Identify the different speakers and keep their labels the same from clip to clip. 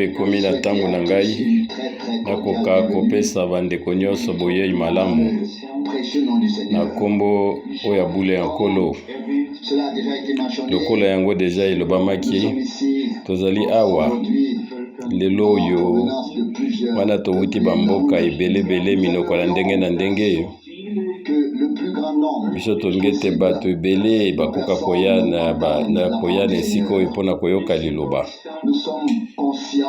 Speaker 1: mpe komi na ntango na ngai nakoka kopesa bandeko nyonso boyei malamu na kombo oya bule ya nkolo. Lokola yango deja elobamaki tozali awa lelo oyo wana towuti bamboka ebelebele minoko na ndenge na ndenge biso tolingi ete bato ebele bakoka koyana esika oyo mpona koyoka liloba.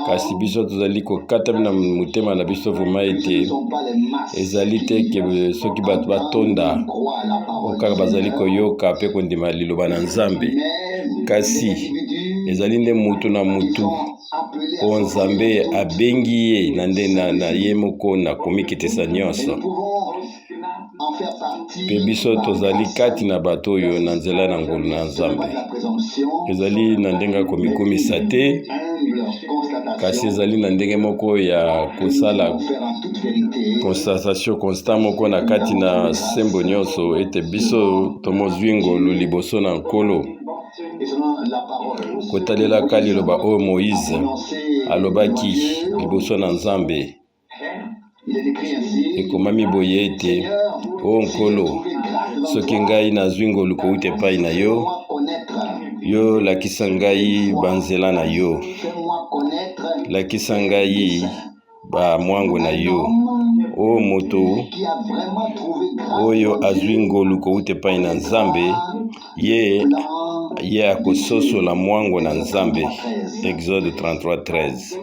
Speaker 1: Kasi biso tozali kokata na motema na biso vraimen ete ezali te ke soki bato batonda okaka bazali koyoka mpe kondima liloba na Nzambe, kasi ezali nde mutu na mutu o Nzambe abengi ye na nde na ye moko na komikitisa nyonso. Pe biso tozali kati na bato oyo na nzela na ngolu na Nzambe. Ezali na ndenge komikomisa te, kasi ezali na ndenge moko ya kosala constatation constant moko na kati na sembo nyonso ete biso tomozwi ngolu liboso na nkolo. Kotalelaka liloba oyo Moïse alobaki liboso na Nzambe, ekomami boye ete o nkolo, soki ngai nazwi ngolu kouta epai na yo, yo lakisa ngai banzela na yo, lakisa ngai bamwango na yo. O moto oyo azwi ngolu kouta epai na Nzambe, ye akososola mwango na Nzambe. Exode 33:13.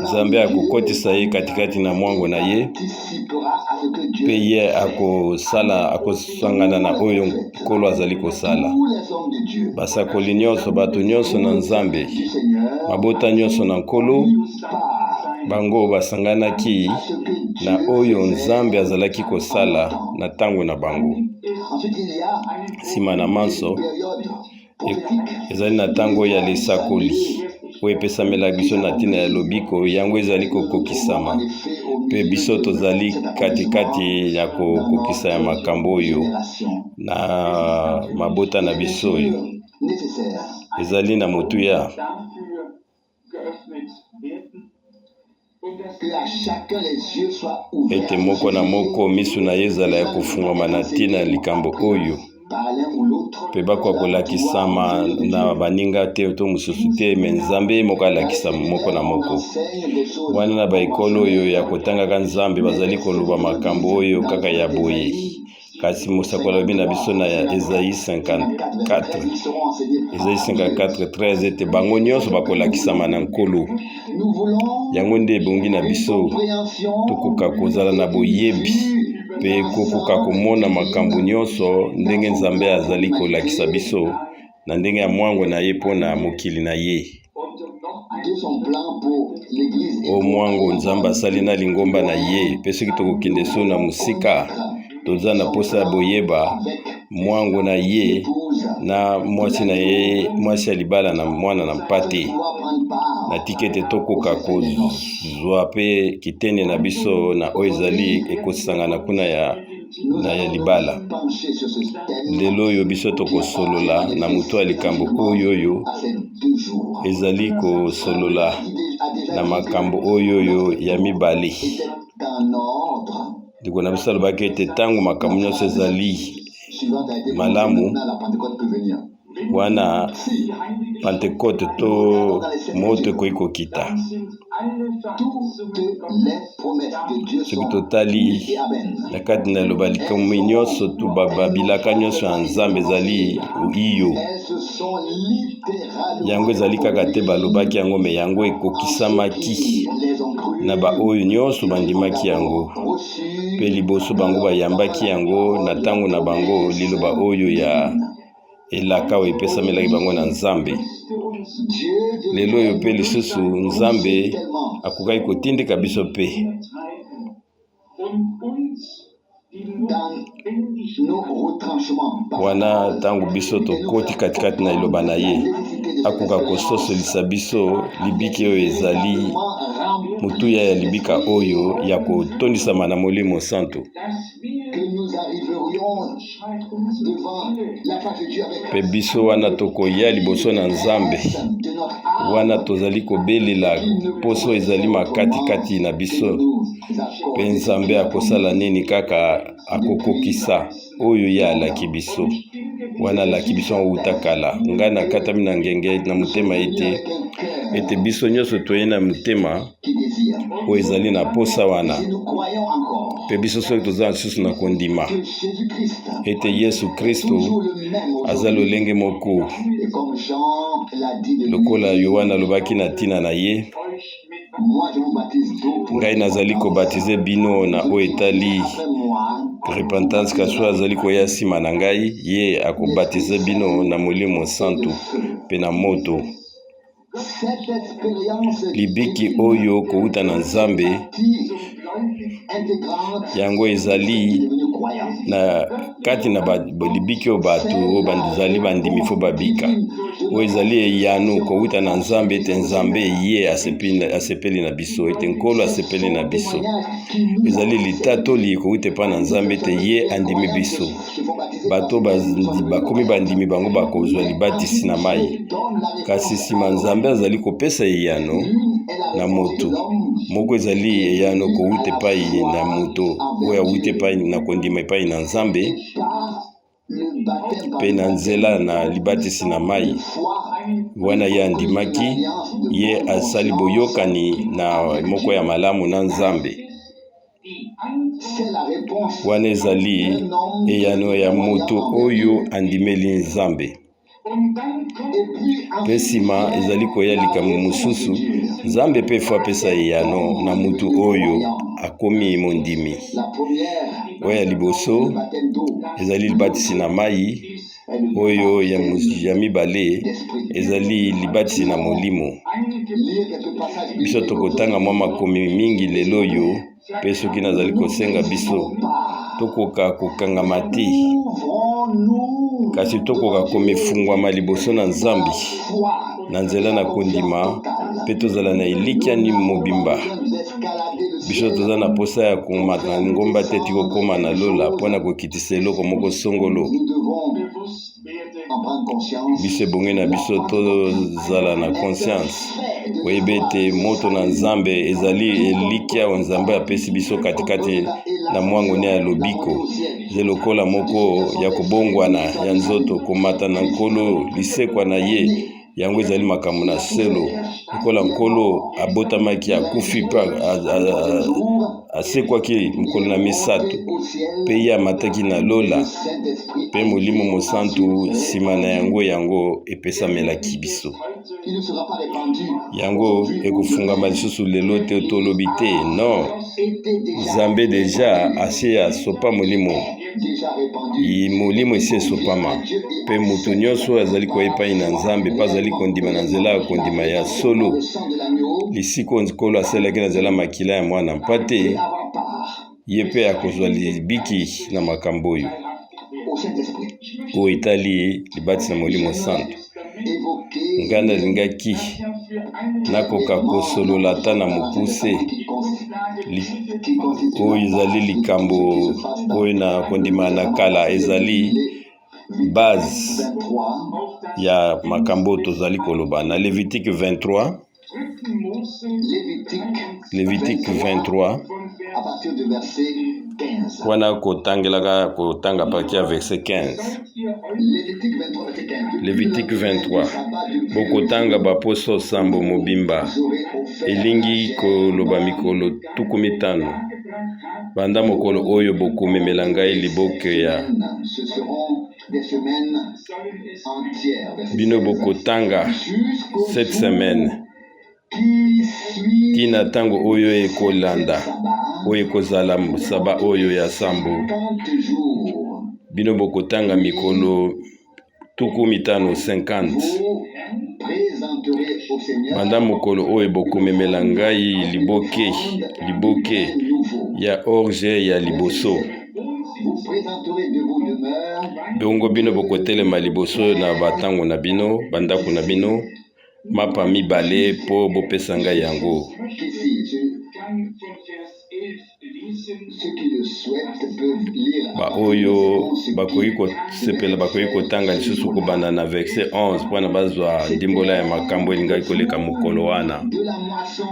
Speaker 1: Nzambe akokotisa ye katikati na mwango na ye, pe ye akosangana na oyo nkolo azali kosala. Basakoli nyonso, bato nyonso na Nzambe, mabota nyonso na nkolo, bango basanganaki na oyo Nzambe azalaki kosala na tango na bango. Sima na manso ezali na tango ya lesakoli oyo epesamela biso na ntina ya lobiko, yango ezali kokokisama. Pe biso tozali katikati ya kokokisa ya makambo oyo na mabota na biso oyo ezali na motuya. Ete moko na moko misu na ye ezala ya kofungwama na ntina ya likambo oyo, pe bakwa kolakisama na baninga te to mosusu te, me Nzambe moko alakisa moko na moko. Wana na baekolo oyo ya kotangaka Nzambe bazali koloba makambo oyo kaka ya boye. Kasi mosako alobi na biso na ya Esaïe 54:13 ete bango nyonso bakolakisama na nkolo. Yango nde ebongi na biso tokoka kozala na boyebi pe kokoka komona makambo nyonso ndenge Nzambe azali kolakisa biso na ndenge ya mwango na ye mpona mokili na ye. O mwango Nzambe asali na lingomba na ye, pe soki tokokende so na musika toza na posa ya boyeba mwango na ye na mwasi na ye, mwasi ya libala na mwana na mpate, na tikete tokoka kozwa pe kitene na biso na oyo ezali ekosangana kuna na ya libala. Lelo oyo biso tokosolola na mutu ya likambo oyo ezali kosolola na makambo oyo ya mibale. Ndiko na biso alobaki ete ntango makambo nyonso ezali malamu, wana Pentecote to moto ekoki kokita. Soki totali na kati na eloba likambo nyonso to babilaka nyonso ya Nzambe ezali iyo, yango ezali kaka te balobaki yango, me yango ekokisamaki na baoyo nyonso bandimaki yango, pe liboso bango bayambaki yango na tango na bango liloba oyo ya elaka oyo epesamelaki bango na Nzambe. Lelo oyo pe lisusu Nzambe akokaki kotindika biso pe wana tango biso tokoti katikati na iloba na ye, akoka kososolisa biso libiki oyo ezali motuya ya libika oyo ya kotondisama na Molimo Santo. pe biso wana tokoya liboso na Nzambe wana tozali kobelela poso ezali makati na biso pe Nzambe akosala nini kaka akokokisa oyo ye alaki biso wana alaki biso auta kala ngai nakatami na ngenge na motema ete biso nyonso toye na motema oyo ezali na posa wana pe biso soki toza lisusu na kondima ete Yesu Kristo aza lolenge moko lokola Yohana alobaki na ntina na ye ngai nazali kobatize bino na oyo etali repentance kaso azali koya nsima na ngai ye akobatize bino na Molimo Santu pe na moto libiki oyo kouta na Nzambe yango ezali na kati na libiki oyo bato oyo bazali bandimi fo babika oyo ezali eyano kouta na Nzambe ete Nzambe ye asepeli na biso ete Nkolo asepeli na biso ezali litatoli kouta epa na Nzambe ete ye andimi biso bato bakomi bandimi bango bakozwa libatisi na mai kasi nsima Nzambe azali kopesa eyano na moto moko ezali eyano kouta epai na moto oyo awuta epai na kondima epai na Nzambe pe na nzela na libatisi na mai wana ye andimaki ye asali boyokani na moko ya malamu na Nzambe wana ezali eyano ya moto oyo andimeli Nzambe pe nsima ezali koya likambo mosusu Nzambe pe fo apesa eyano na mutu oyo akomi mondimi oyo ya liboso ezali libatisi na mai oyo ya mibale ezali libatisi na Molimo biso tokotanga mwa makomi mingi lelo oyo pe soki nazali kosenga biso tokoka kokangama te kasi tokoka komefungwama liboso na Nzambe na nzela na kondima pe tozala na elikya ni mobimba biso toza na posa ya komata na ngomba te tikokoma na lola mpona kokitisa eloko moko songolo biso ebonge na biso tozala na conscience koyeba ete moto na Nzambe ezali elikya oyo Nzambe apesi biso katikati na mwangoni ya lobiko ze lokola moko ya kobongwana ya nzoto komata na Nkolo lisekwa na ye yango ezali makambo na selo lokola Nkolo abotamaki akufi pa asekwaki mokolo na misato pe ye amataki na lola pe Molimo Mosantu nsima na yango epesamelaki biso yango ekofungama lisusu lelo te tolobi te non Nzambe deja asi asopa Molimo esi esopama pe moto nyonso azali koyepai na Nzambe pa azali kondima na nzela ya kondima ya solo lisiko Nkolo asalaki na nzela makila ya mwana mpate ye pe akozwa libiki na makambo oyo etali libatisi na Molimo Santu ngai nalingaki nakoka kosolola ata na mokuse oyo ezali likambo oyo na kondima na kala ezali base ya makambo tozali koloba na Lévitique 23 wana kotanga partir ya verset 15 Lévitique 23 bokotanga baposo sambo mobimba elingi koloba mikolo 15 banda mokolo oyo bokomemela ngai liboke ya bino bokotanga 7 semaines tina ntango oyo ekolanda oyo ekozala saba oyo ya sambo bino bokotanga mikolo 50 banda mokolo oyo bokomemela ngai liboke ya orge ya liboso bongo bino bokotelema liboso na batango na bino bandako na bino mapa mibale po bopesa ngai yango ba oyo bakoki kosepela bakoki kotanga lisusu kobanda na verset 11 mpona bazwa ndimbola ya makambo elingaki koleka mokolo wana.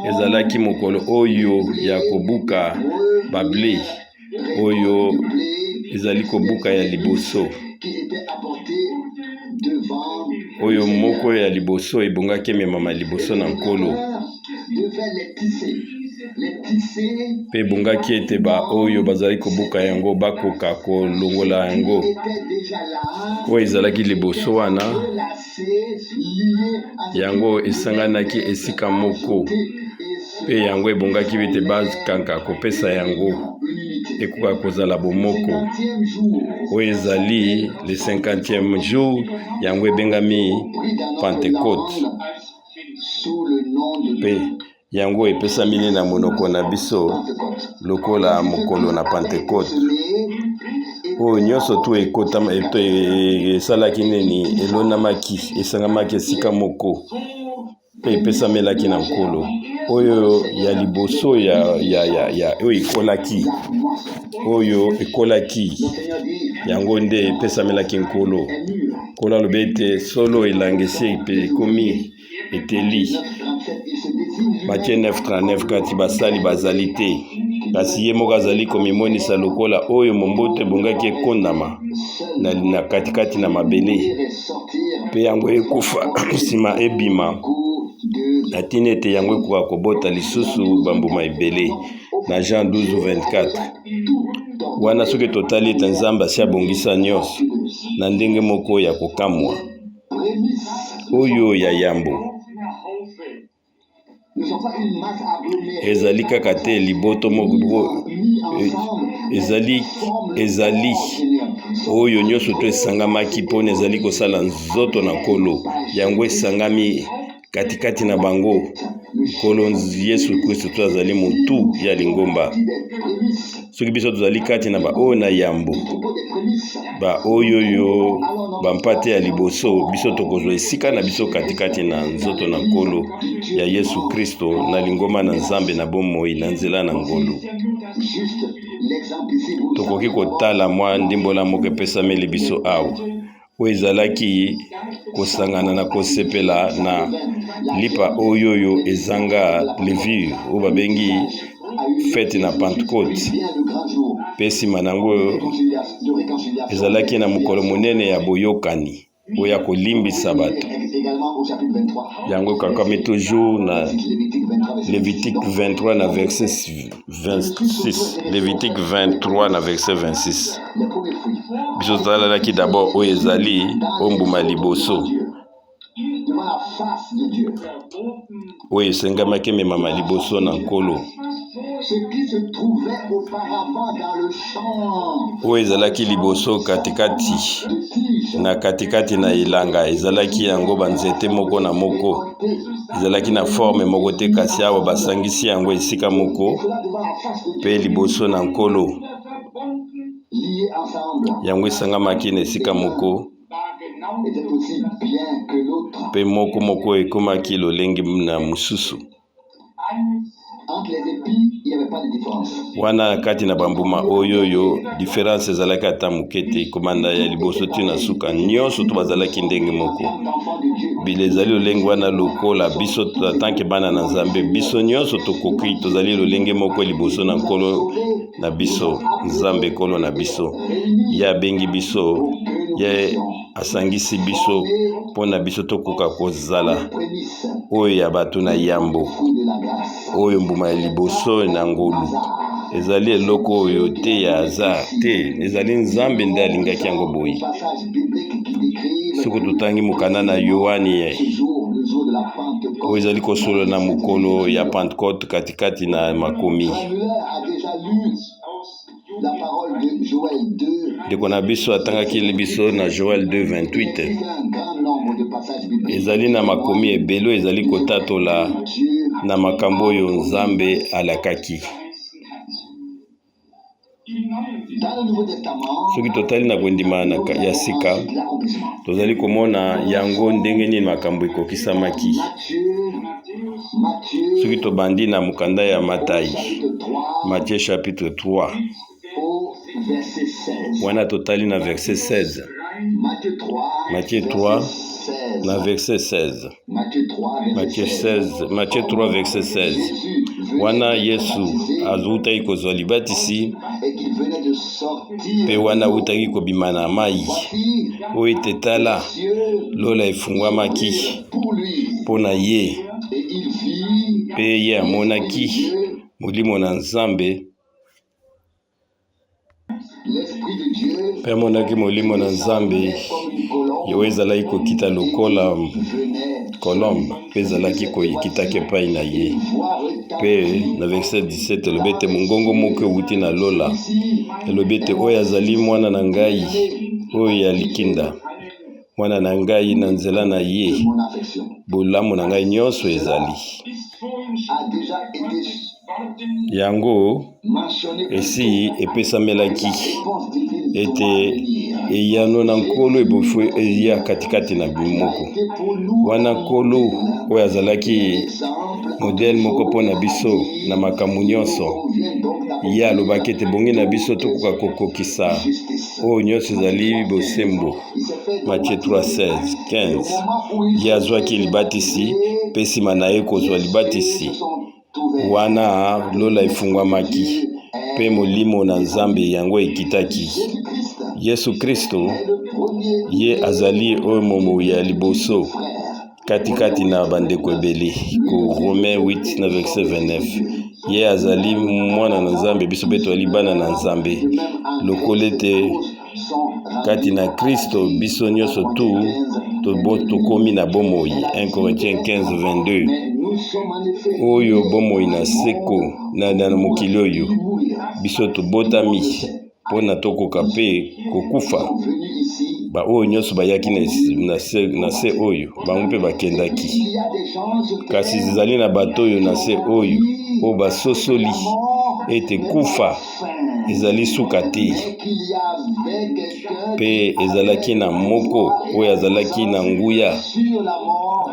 Speaker 1: Ezalaki mokolo oyo ya kobuka bablé oyo ezali kobuka ya liboso oyo moko ya liboso ebongaki ememama liboso na nkolo pe ebongaki ete ba oyo bazali kobuka yango bakoka kolongola yango oyo ezalaki liboso wana yango esanganaki esika moko pe yango ebongaki ete bakanka kopesa yango ekoka kozala bomoko oyo ezali le 50e jour yango ebengami Pentecôte pe yango epesami na monoko na biso lokola mokolo na Pentecôte oyo nyonso tu ekotama esalaki nini elonamaki esangamaki esika moko pe epesamelaki na nkolo oyo ya liboso oyo ekolaki yango nde epesamelaki nkolo nkolo alobi ete solo elangesi ekomi eteli Matthieu 9:39 kati basali bazali te kasi ye moko azali komimonisa lokola oyo mombutu ebongaki ekondama na katikati na mabele pe yango ekufa nsima ebima na ntina ete yango ekoka kobota lisusu bambuma ebele na Jean 12:24 wana soki totali ete Nzambe asi abongisa nyonso na ndenge moko ya kokamwa oyo ya yambo ezali kaka te liboto moko ezali oyo nyonso to esangamaki mpona ezali kosala nzoto na nkolo yango esangami katikati na bango nkolo Yesu Kristo to azali motu ya lingomba soki biso tozali kati na baoyo na yambo baoyoyo bampate ya liboso biso tokozwa esika na biso katikati na nzoto na nkolo ya Yesu Kristo na lingomba na Nzambe na bomoi na nzela na ngolu tokoki kotala mwa ndimbola moko epesameli biso awa oyo ezalaki kosangana na kosepela na lipa oyoyo ezanga levure oyo babengi fete na Pentecôte pe nsima nango ezalaki na mokolo monene ya boyokani oyo ya kolimbisa bato yango ekakami toujours na Lévitique 23 na verset 26 Lévitique 23 na verset 26 biso totalalaki d'abord oyo ezali ombuma liboso oyo esengamaki ememama liboso na nkolo oyo ezalaki liboso katikati na elanga ezalaki yango banzete moko na moko ezalaki na forme moko te kasi awa basangisi yango esika moko pe liboso na nkolo yango esangamaki na esika moko pe moko ekomaki lolenge na mosusu wana kati na bambuma oyoyo différence ezalaki ata moke te komanda ya liboso ti na suka nyonso to bazalaki ndenge moko bile ezali lolenge wana lokola biso tanke bana na Nzambe biso nyonso tokoki tozali lolenge moko liboso na nkolo na biso Nzambe nkolo na biso ye abengi biso ye asangisi biso mpona biso tokoka kozala oyo ya bato na yambo oyo mbuma ya liboso na ngolu ezali eloko oyo te ya hasard te ezali Nzambe nde alingaki yango boye soki totangi mokanda na Yohani oyo ezali kosolo na mokolo ya Pentecôte katikati na makomi ndeko na biso atangaki biso na Joël 2:28 ezali na makomi ebelo ezali kotatola na makambo oyo Nzambe alakaki soki totali na kondima ya sika tozali komona yango ndenge nini makambo ekokisamaki soki tobandi na mokanda ya Matayi Matthieu chapitre 3. Wana totali na verset 16. Matthieu 3 na verset 16. Matthieu 3 verset 16. Wana Yesu azutaki kozwa libatisi pe wana utaki kobima na mai oyo ete tala lola efungwamaki mpona ye pe ye amonaki molimo na Nzambe pe amonaki molimo na Nzambe oyo ezalaki kokita lokola kolombe pe ezalaki koyikitaki epai na ye pe na verset 17 elobi ete mongongo moko euti na lola elobi ete oyo azali mwana na ngai oyo ya likinda, mwana na ngai na nzela na ye bolamu na ngai nyonso ezali. Yango esi epesamelaki ete eyano na nkolo ebofu eya katikati na bimoko wana nkolo oyo azalaki modele moko mpona biso na makambo nyonso ye alobaki ete bongi na biso tokoka kokokisa oyo nyonso ezali bosembo. Matthieu 3:16-15. ye azwaki libatisi mpe nsima na ye kozwa libatisi wana lola efungwamaki pe molimo na Nzambe yango ekitaki. Yesu Kristo ye azali oyo momo ya liboso katikati na bandeko ebele ko Romain 8 na verset 29. ye azali mwana na Nzambe biso pe toali bana na Nzambe lokola ete kati na Kristo biso nyonso tu tokomi na bomoi. 1 Corinthiens 15:22. oyo bomoi na seko na mokili oyo biso tobotami mpona tokoka mpe kokufa. Oyo nyonso bayaki na se oyo bango mpe bakendaki, kasi zizali na bato oyo na se oyo basosoli ete kufa ezali suka te mpe ezalaki na moko oyo azalaki na nguya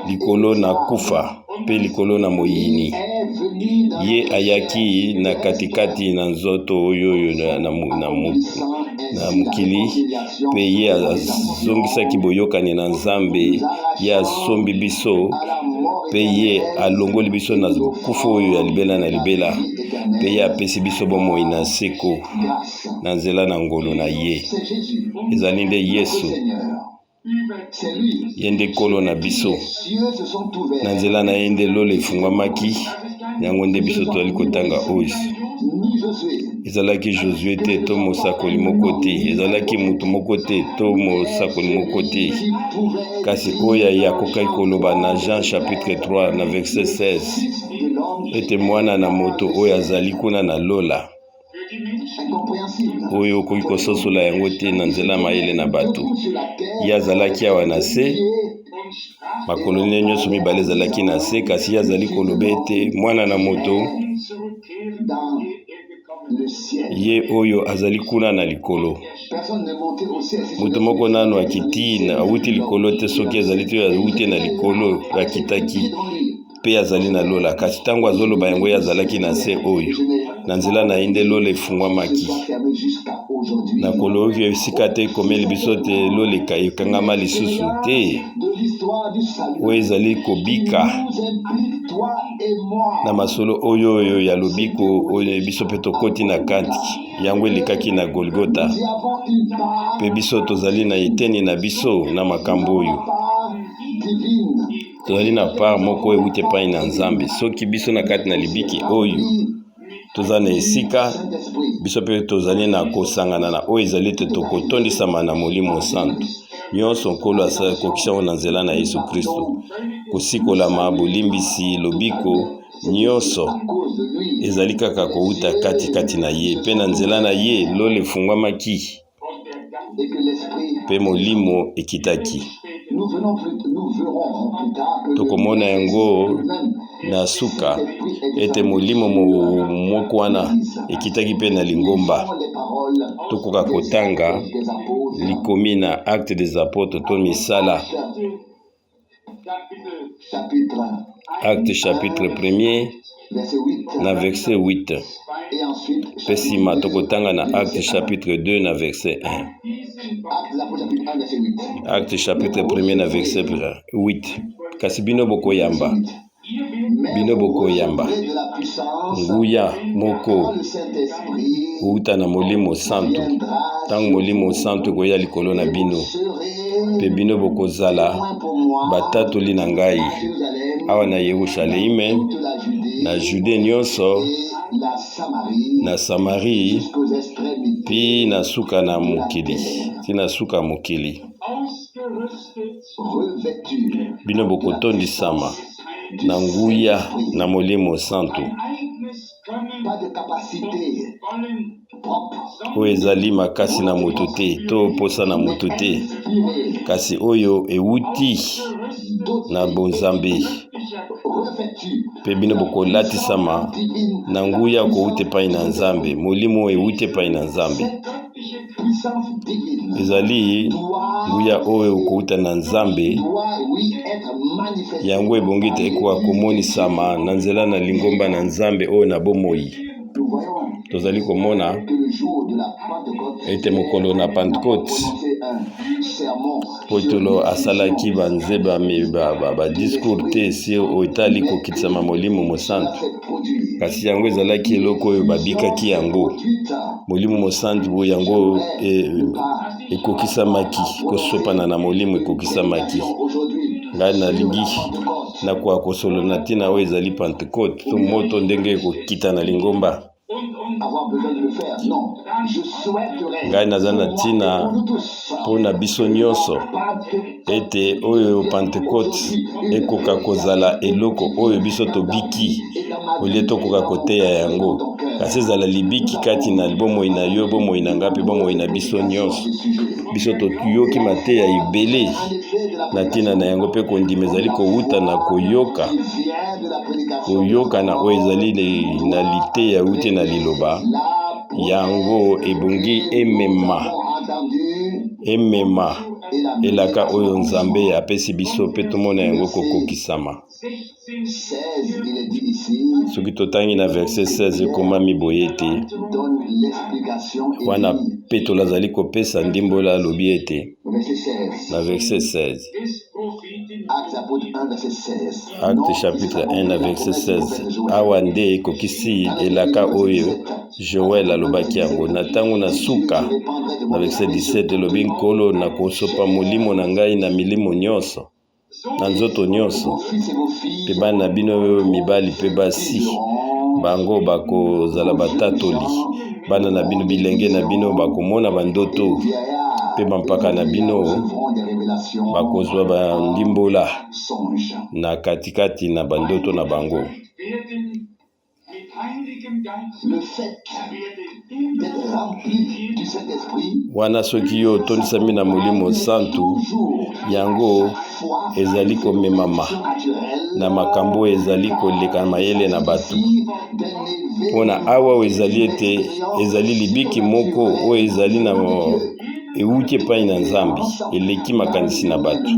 Speaker 1: likolo na kufa mpe likolo na moyini. ye ayaki na katikati na nzoto oyo na mokili mpe ye azongisaki boyokani na Nzambe. ye asombi biso mpe ye alongoli biso na kufa oyo ya libela na libela mpe ye apesi biso bomoi na seko na nzela na ngolo na ye. ezali nde Yesu ye nde nkolo na biso, na nzela na ye nde lola efungwamaki, yango nde biso toali kotanga oyo. ezalaki Josue te to mosakoli moko te, ezalaki mutu moko te to mosakoli moko te, kasi oyo akokaki koloba na Jean chapitre 3 na verset 16 ete mwana na moto oyo azali kuna na lola oyo okoki kososola yango te na nzela mayele na bato. ye azalaki awa na se, makolo nyonso mibale ezalaki na se, kasi ye azali koloba ete mwana na moto ye oyo azali kuna na likolo. Moto moko nano akiti awuti likolo te, soki azali te awuti na likolo akitaki mpe azali na lola, kasi ntango azoloba yango ye azalaki na se oyo na nzela na ye nde lola efungwamaki. na kolo oyo esika te komeli biso te lola ekangama lisusu te, oyo ezali kobika na masolo oyo ya lobiko oyo biso mpe tokoti na kati yango elekaki na Golgota, mpe biso tozali na eteni na biso na makambo oyo. tozali na part moko euti epai na Nzambe. soki biso na kati na libiki oyo toza na esika biso mpe tozali na kosangana na oyo ezali te tokotondisama na Molimo Santo. nyonso nkolo akokisa na nzela na Yesu Kristo, kosikolama bolimbisi lobiko nyonso ezali kaka kouta kati na ye, mpe na nzela na ye lola efungwamaki mpe molimo ekitaki. tokomona yango na suka ete molimo moko wana ekitaki mpe na lingomba. tokoka kotanga likomi na Actes des Apôtres to misala Acte chapitre 1er na verset 8. Pesima tokotanga na Acte chapitre 2 na verset 1. Acte chapitre 1er na verset 8. Kasi bino boko yamba. Nguya moko uta na molimo santo. Tang molimo santo koya likolo na bino. Pe bino boko zala batatoli na ngai. Awa na Yerusaleme, na Jude nyonso, na Samari, pi na suka na mokili. Ti na suka mokili. Bino boko tondisama na nguya na molimo santo. Oyo ezali makasi na moto te, to posa na moto te, kasi oyo ewuti na bonzambe. Pe bino boko latisama na nguya kouti epai na Nzambe, molimo ewuti epai na Nzambe. Ezali nguya oyo kouta na Nzambe, yango ebongi te ekoka komonisama na nzela na lingomba na Nzambe oyo na bomoi. Tozali komona ete mokolo na Pentecôte potolo asalaki banzeba ba discours te si otali kokitsama molimo mosantu. Kasi yango ezalaki eloko oyo babikaki yango. Molimo mosantu bo yango ekokisamaki, kosopana na molimo ekokisamaki. Ngai nalingi na kwa kosolo na tina oyo ezali Pentecôte, to moto ndenge ekokita na lingomba. Ngai naza na tina mpona biso nyonso ete oyo Pentecôte ekoka kozala eloko oyo biso tobiki olie tokoka koteya yango. Kasi ezala libiki kati na bomoi na yo, bomoi na ngapi, bomoi na biso nyonso. Biso toyoki mateya ebele na tina na yango pe kondima ezali kowuta na koyoka na oyo ezali na liteya uti na liloba. Yango ebongi emema elaka oyo Nzambe apesi biso pe tomona yango kokokisama. Soki totangi na verset 16 ekomami boye ete wana Petro azali kopesa ndimbola alobi ete na verset 16. Acte chapitre 1 na verset 16. Awa nde ekokisi elaka oyo Joël alobaki yango na ntango na suka. Na verset 17 elobi nkolo na kosopa molimo na ngai na milimo nyonso, na nzoto nyonso. Pe bana bino mibali pe basi bango bakozala batatoli. Bana na bino bilenge na bino bakomona bandoto. Pe bampaka na bino bakozwa bandimbola na katikati na bandoto na bango. Wana soki yo tondisami na molimo santu, yango ezali komemama na makambo ezali koleka mayele na batu. Pona awa ezali ete ezali libiki moko oyo ezali na euti epai na Nzambe, eleki makanisi na batu.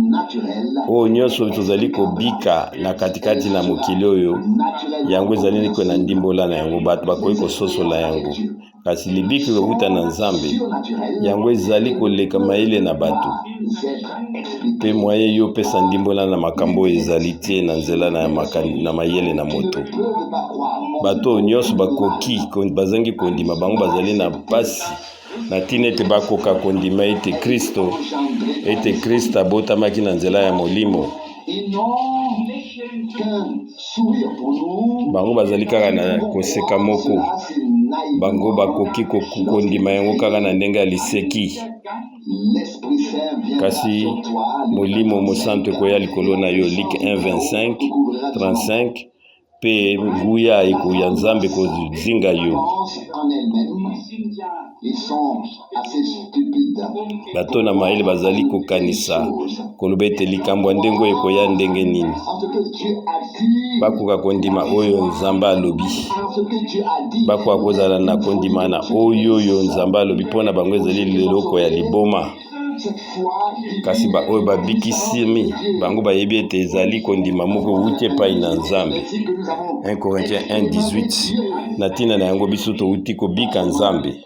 Speaker 1: Oyo nyonso tozali kobika na katikati na mokili oyo, yango ezali niko na ndimbola na yango, batu bakoki kososola yango. Kasi libiki euta na Nzambe, yango ezali koleka mayele na batu. Pe mwaye yo pesa ndimbola na makambo ezali tie na nzela na mayele na moto. Bato nyonso bakoki bazangi kondima bango bazali na pasi na tina ete bakoka kondima ete Kristo abotamaki na nzela ya molimo. Bango bazali kaka na koseka moko. Bango bakoki kondima yango kaka na ndenge ya liseki. Kasi molimo mosantu ekoya likolo na yo. Luc 1:25-35. Pe nguya ekoya Nzambe kozinga yo. Bato na mayele bazali kokanisa koloba ete likambo ndengo ekoya ndenge nini. Bakoka kondima oyo Nzambe alobi. Bakoka kozala na kondima na oyo Nzambe alobi mpona bango ezali leloko ya liboma. kasi oyo babikisimi bango bayebi ete ezali kondima moko wuti epai na Nzambe. 1 Corinthiens 1:18 na ntina na yango biso towuti kobika Nzambe.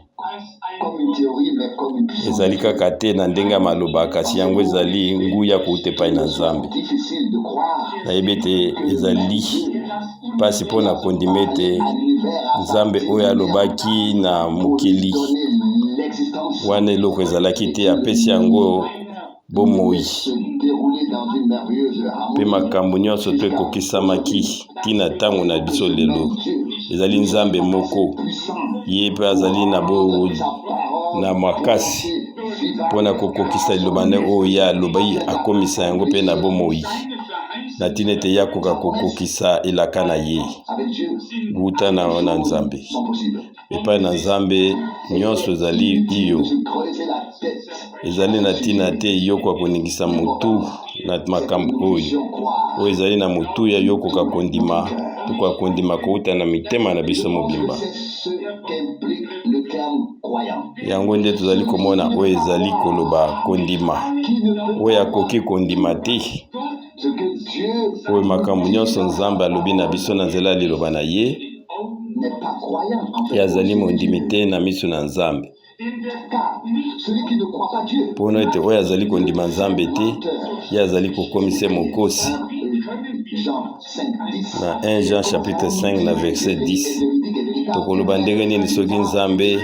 Speaker 1: Ezali kaka te na ndenge ya maloba kasi yango ezali nguya kouta epai na Nzambe. Nayebi ete ezali pasi mpona kondima ete Nzambe oyo alobaki na mokili wana eloko ezalaki te apesi yango bomoi mpe makambo nyonso to ekokisamaki ntina ntango na biso lelo. Ezali Nzambe moko ye mpe azali na makasi mpona kokokisa liloba nde oyo ye alobai akomisa yango mpe na bomoi na ntina ete ye akoka kokokisa elaka na ye wuta na Nzambe. Epai na Nzambe nyonso ezali iyo ezali na ntina te yokoka koningisa motu na makambo oyo ezali na motu ya yokoka kondima tokoka kondima kouta na mitema na biso mobimba. Yango nde tozali komona oyo ezali koloba kondima oyo akoki kondima te oyo makambo nyonso Nzambe alobi na biso na nzela liloba na ye azali mondimi te na miso na Nzambe. Mpono ete oyo azali kondima Nzambe te ye azali kokomisa mokosi. Na 1 Jean chapitre 5 na verset 10 tokoloba ndenge nini soki Nzambe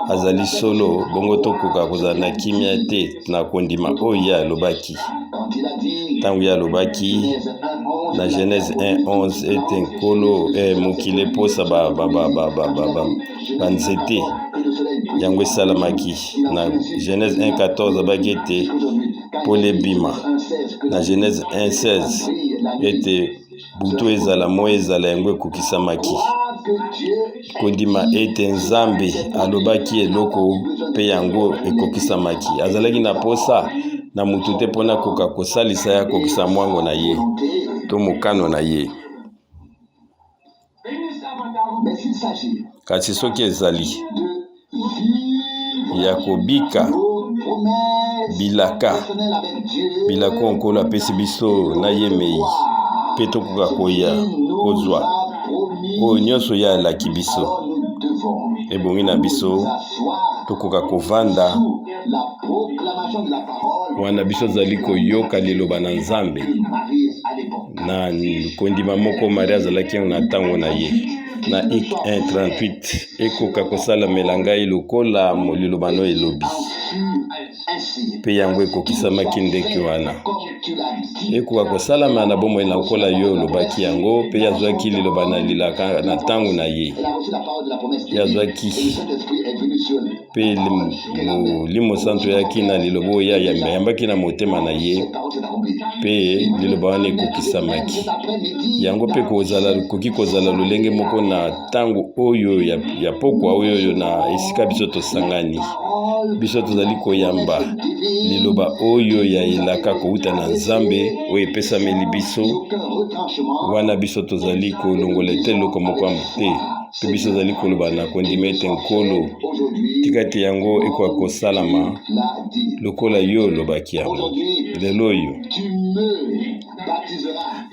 Speaker 1: azali solo bongo tokoka kozala na kimia te na kondima oyo ye alobaki. Ntango ye alobaki na Genèse 1:11 ete nkolo mokili eposa banzete yango esalamaki. Na Genèse 1:14 abaki ete pole ebima. Na Genèse 1:16 ete butu ezala mo ezala yango ekokisamaki. Kondima ete Nzambe alobaki eloko mpe yango ekokisamaki. Azalaki na posa na mutu te mpona koka kosalisa ya kokisa mwango na ye to mokano na ye. Kasi soki ezali ya kobika bilaka nkolo apesi biso na ye mei mpe tokoka koya kozwa oyo nyonso ye alaki biso ebongi na biso tokoka kovanda wana biso zali koyoka liloba na Nzambe na kondima moko Maria azalaki na ntango na ye. Na 1:38 ekoka kosalamela ngai lokola liloba no elobi mpe yango ekokisamaki ndenge wana. Ekoka kosalama na bomoi na lokola yo olobaki yango mpe yazwaki liloba na lilaka na ntango na ye. Yazwaki mpe Molimo Santo yaki na liloba oyo yambaki na motema na ye mpe liloba wana ekokisamaki. Yango mpe koki kozala lolenge moko na ntango oyo ya pokwa oyo na esika biso tosangani. Biso tozali koyamba liloba oyo ya elaka kouta na Nzambe oyo epesameli biso wana biso tozali kolongola te eloko moko te mpe biso tozali koloba na kondima ete nkolo tika ete yango ekoka kosalama lokola yo olobaki yango. Lelo oyo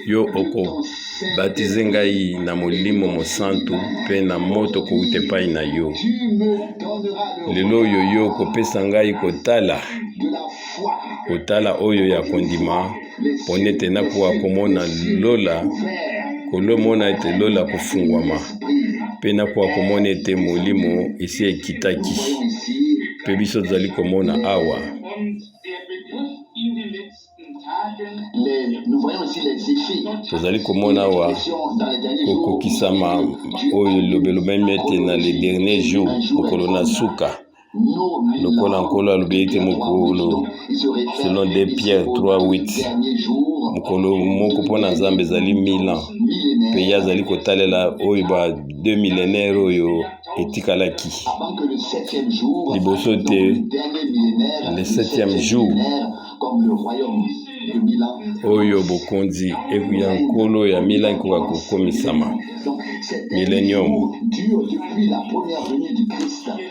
Speaker 1: yo okobatize ngai na Molimo Mosantu mpe na moto kouta epai na yo. Lelo oyo yo okopesa ngai kotala oyo ya kondima mpona ete nakoka komona kolomona ete lola kofungwama mpe nakoka komona ete molimo esi ekitaki mpe biso tozali komona awa tozali komona awa kokokisama oyo lobelobemi ete na le dernier jour mokolo na suka lokola nkolo alobi ete mokolo selon 2 Pierre 3:8 mokolo moko mpona Nzambe ezali 1000 ans mpe ye azali kotalela oyo ba 2 millénaires oyo etikalaki liboso te le 7e jour oyo bokonzi ekuya nkolo ya mila ekoka kokomisama millennium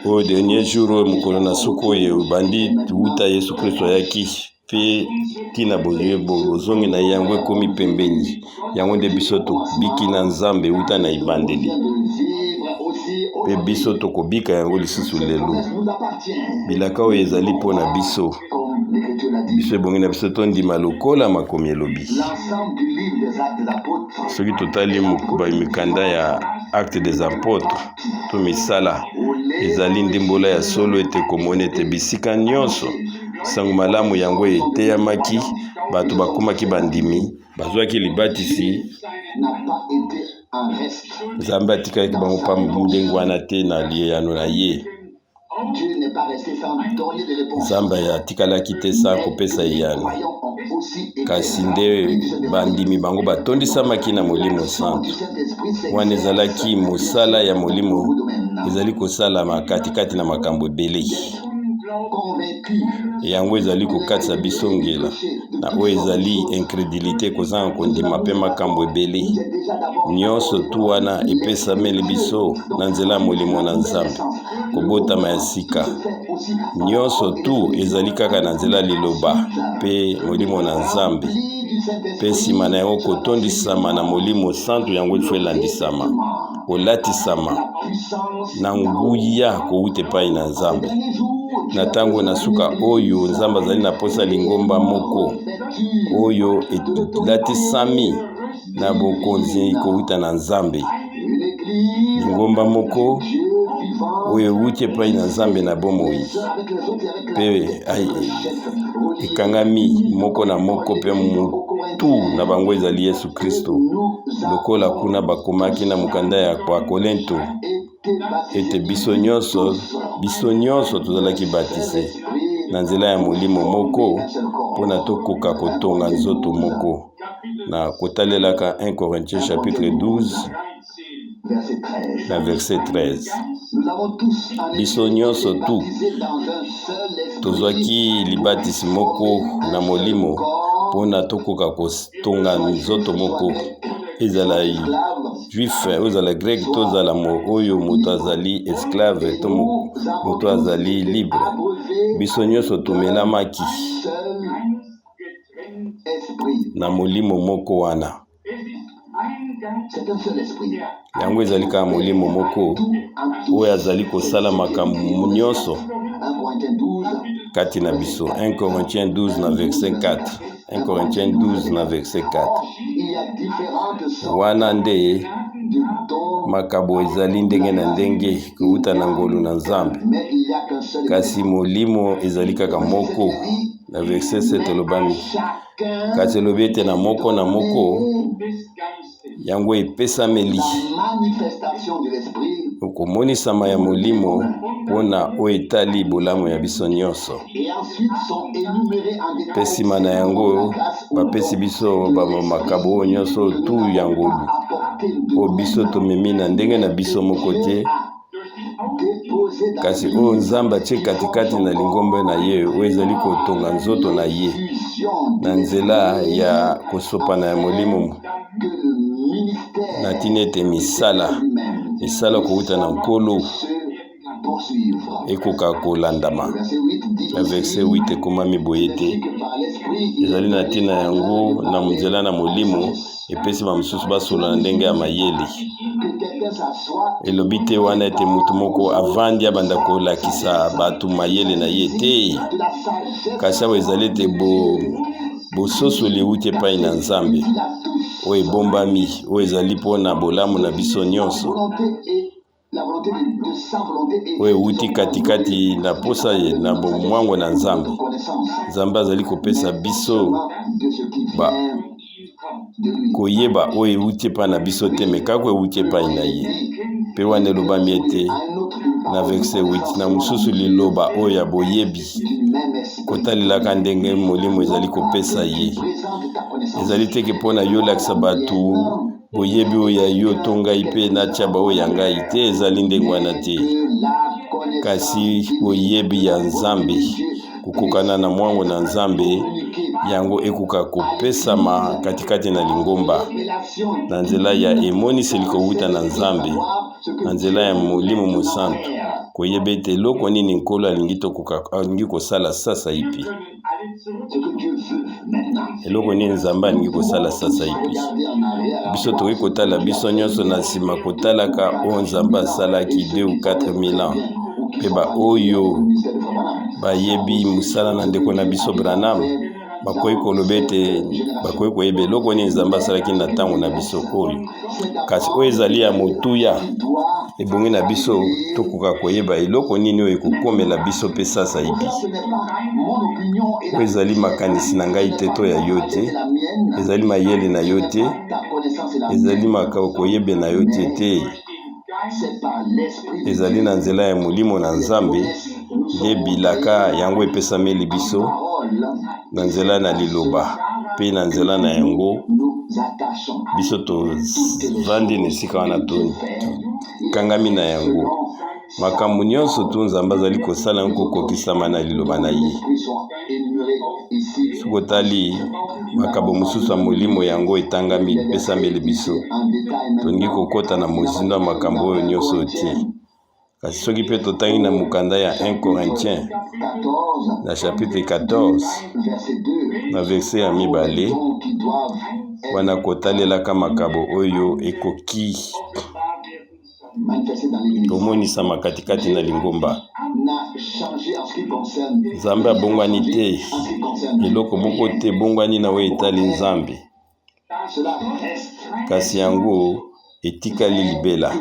Speaker 1: oyo dernier jour oyo mokolo na suku oyo bandi wuta Yesu Kristo ayaki pe tina bozongi na yango ekomi pembeni yango nde biso tobiki na Nzambe wuta na ibandeli pe biso tokobika yango lisusu lelo bilaka oyo ezali mpona biso ebongi na biso tondima lokola makomi elobi soki totali mikanda ya acte des apôtres to misala ezali ndimbola ya solo ete komona ete bisika nyonso sango malamu yango eteyamaki bato bakomaki bandimi bazwaki libatisi Nzambe atikaki bango pamba ndenge wana te na liyano na ye Nzambe atikalaki te sa kopesa eyano kasi nde bandimi bango batondisamaki na Molimo Santo wana ezalaki mosala ya Molimo ezali kosalama katikati na makambo ebele yango ezali kokatisa biso ngela na oyo ezali incrédulité kozanga kondima mpe makambo ebele nyonso tu wana epesameli biso na nzela ya Molimo na Nzambe kobotama ya sika nyonso tu ezali kaka na nzela liloba mpe Molimo na Nzambe mpe nsima na yango kotondisama na Molimo Santo yango ifo elandisama olatisama na nguya kowuta epai na Nzambe na tango na suka oyo Nzambe azali na posa lingomba moko oyo elatisami na bokonzi kowuta na Nzambe lingomba moko oyo ewuti epai na Nzambe na bomoi mpe ekangami moko na moko mpe mutu na bango ezali Yesu Kristo lokola kuna bakomaki na mokanda ya Korinto ete biso nyonso tozalaki batise na nzela ya Molimo moko mpona tokoka kotonga nzoto moko na kotalelaka 1 Corinthiens chapitre 12 na verset 13 biso nyonso tu tozwaki libatisi moko na Molimo mpona tokoka kotonga nzoto moko ezala juif ozala grec tozala oyo moto azali esclave to moto azali libre biso nyonso tomelamaki na Molimo moko wana yango ezali kaka Molimo moko oyo azali kosala makambo nyonso kati na biso 1 Corinthiens 12 na verset 4 1 Corinthiens 12 na verset 4 wana nde makabo ezali ndenge na ndenge kowuta na ngolu na Nzambe kasi Molimo ezali kaka moko na verset 7 elobami kasi elobi ete na moko yango epesameli okomonisama ya Molimo mpona oyo etali bolamu ya biso nyonso mpe nsima na yango bapesi biso makabo oyo nyonso tu yango oyo biso tomemi na ndenge na biso moko te kasi oyo Nzambe atie katikati na lingomba na ye oyo ezali kotonga nzoto na ye na nzela ya kosopana ya Molimo na tina ete misala kowuta na nkolo ekoka kolandama na verset 8 ekomami boye te ezali na tina yango na nzela na Molimo epesi bamosusu basola na ndenge ya mayele elobi te wana ete mutu moko avandi abanda kolakisa bato mayele na ye te kasi awa ezali ete bososoli ewuti epai na Nzambe oyo ebombami oyo ezali mpona bolamu na biso nyonso oyo ewuti katikati na posa na bomwango na Nzambe azali kopesa biso koyeba oyo ewuti epai na biso te me kaka ewuti epai na ye mpe wana elobami ete na verset 8 na mosusu liloba oyo ya boyebi kotalelaka ndenge Molimo ezali kopesa ye ezali teke mpona yo lakisa bato boyebi oyo ya yo to ngai mpe natia baoyo ya ngai te ezali ndenge wana te kasi boyebi ya Nzambe kokokana na mwango na Nzambe yango ekoka kopesama katikati na lingomba na nzela ya emoniseli kowuta na Nzambe na nzela ya Molimo Mosantu koyeba ete eloko nini Nkolo alingi kosala sasa ipi, eloko nini Nzambe alingi kosala sasa ipi. Biso tokoki kotala biso nyonso na nsima kotalaka oyo Nzambe asalaki 2 ou 4 000 ans mpe baoyo bayebi mosala na ndeko na biso Branham bakoki koloba ete bakoki koyeba eloko nini Nzambe asalaki na ntango na biso oyo, kasi oyo ezali ya motuya ebongi na biso tokoka koyeba eloko nini oyo ekokomela biso mpe sasa ipi. Oyo ezali makanisi na ngai te to ya yo te, ezali mayele na yo te, ezali makao koyebe na yo te, ezali na nzela ya Molimo na Nzambe nde bilaka yango epesameli biso na nzela na liloba mpe na nzela na yango biso tovandi na esika wana kangami na yango. Makambo nyonso tu Nzambe azali kosala yango kokokisama na liloba na ye. Soki otali makambo mosusu ya Molimo yango etangami epesameli biso, tolingi kokota na mozindo ya makambo oyo nyonso te. Kasi soki mpe totangi na mokanda ya 1 Corinthiens na chapitre 14 na verset ya 2 wana kotalelaka makambo oyo ekoki komonisama katikati na lingomba. Nzambe abongwani te, eloko moko te bongwani na oyo etali Nzambe, kasi yango etikali libela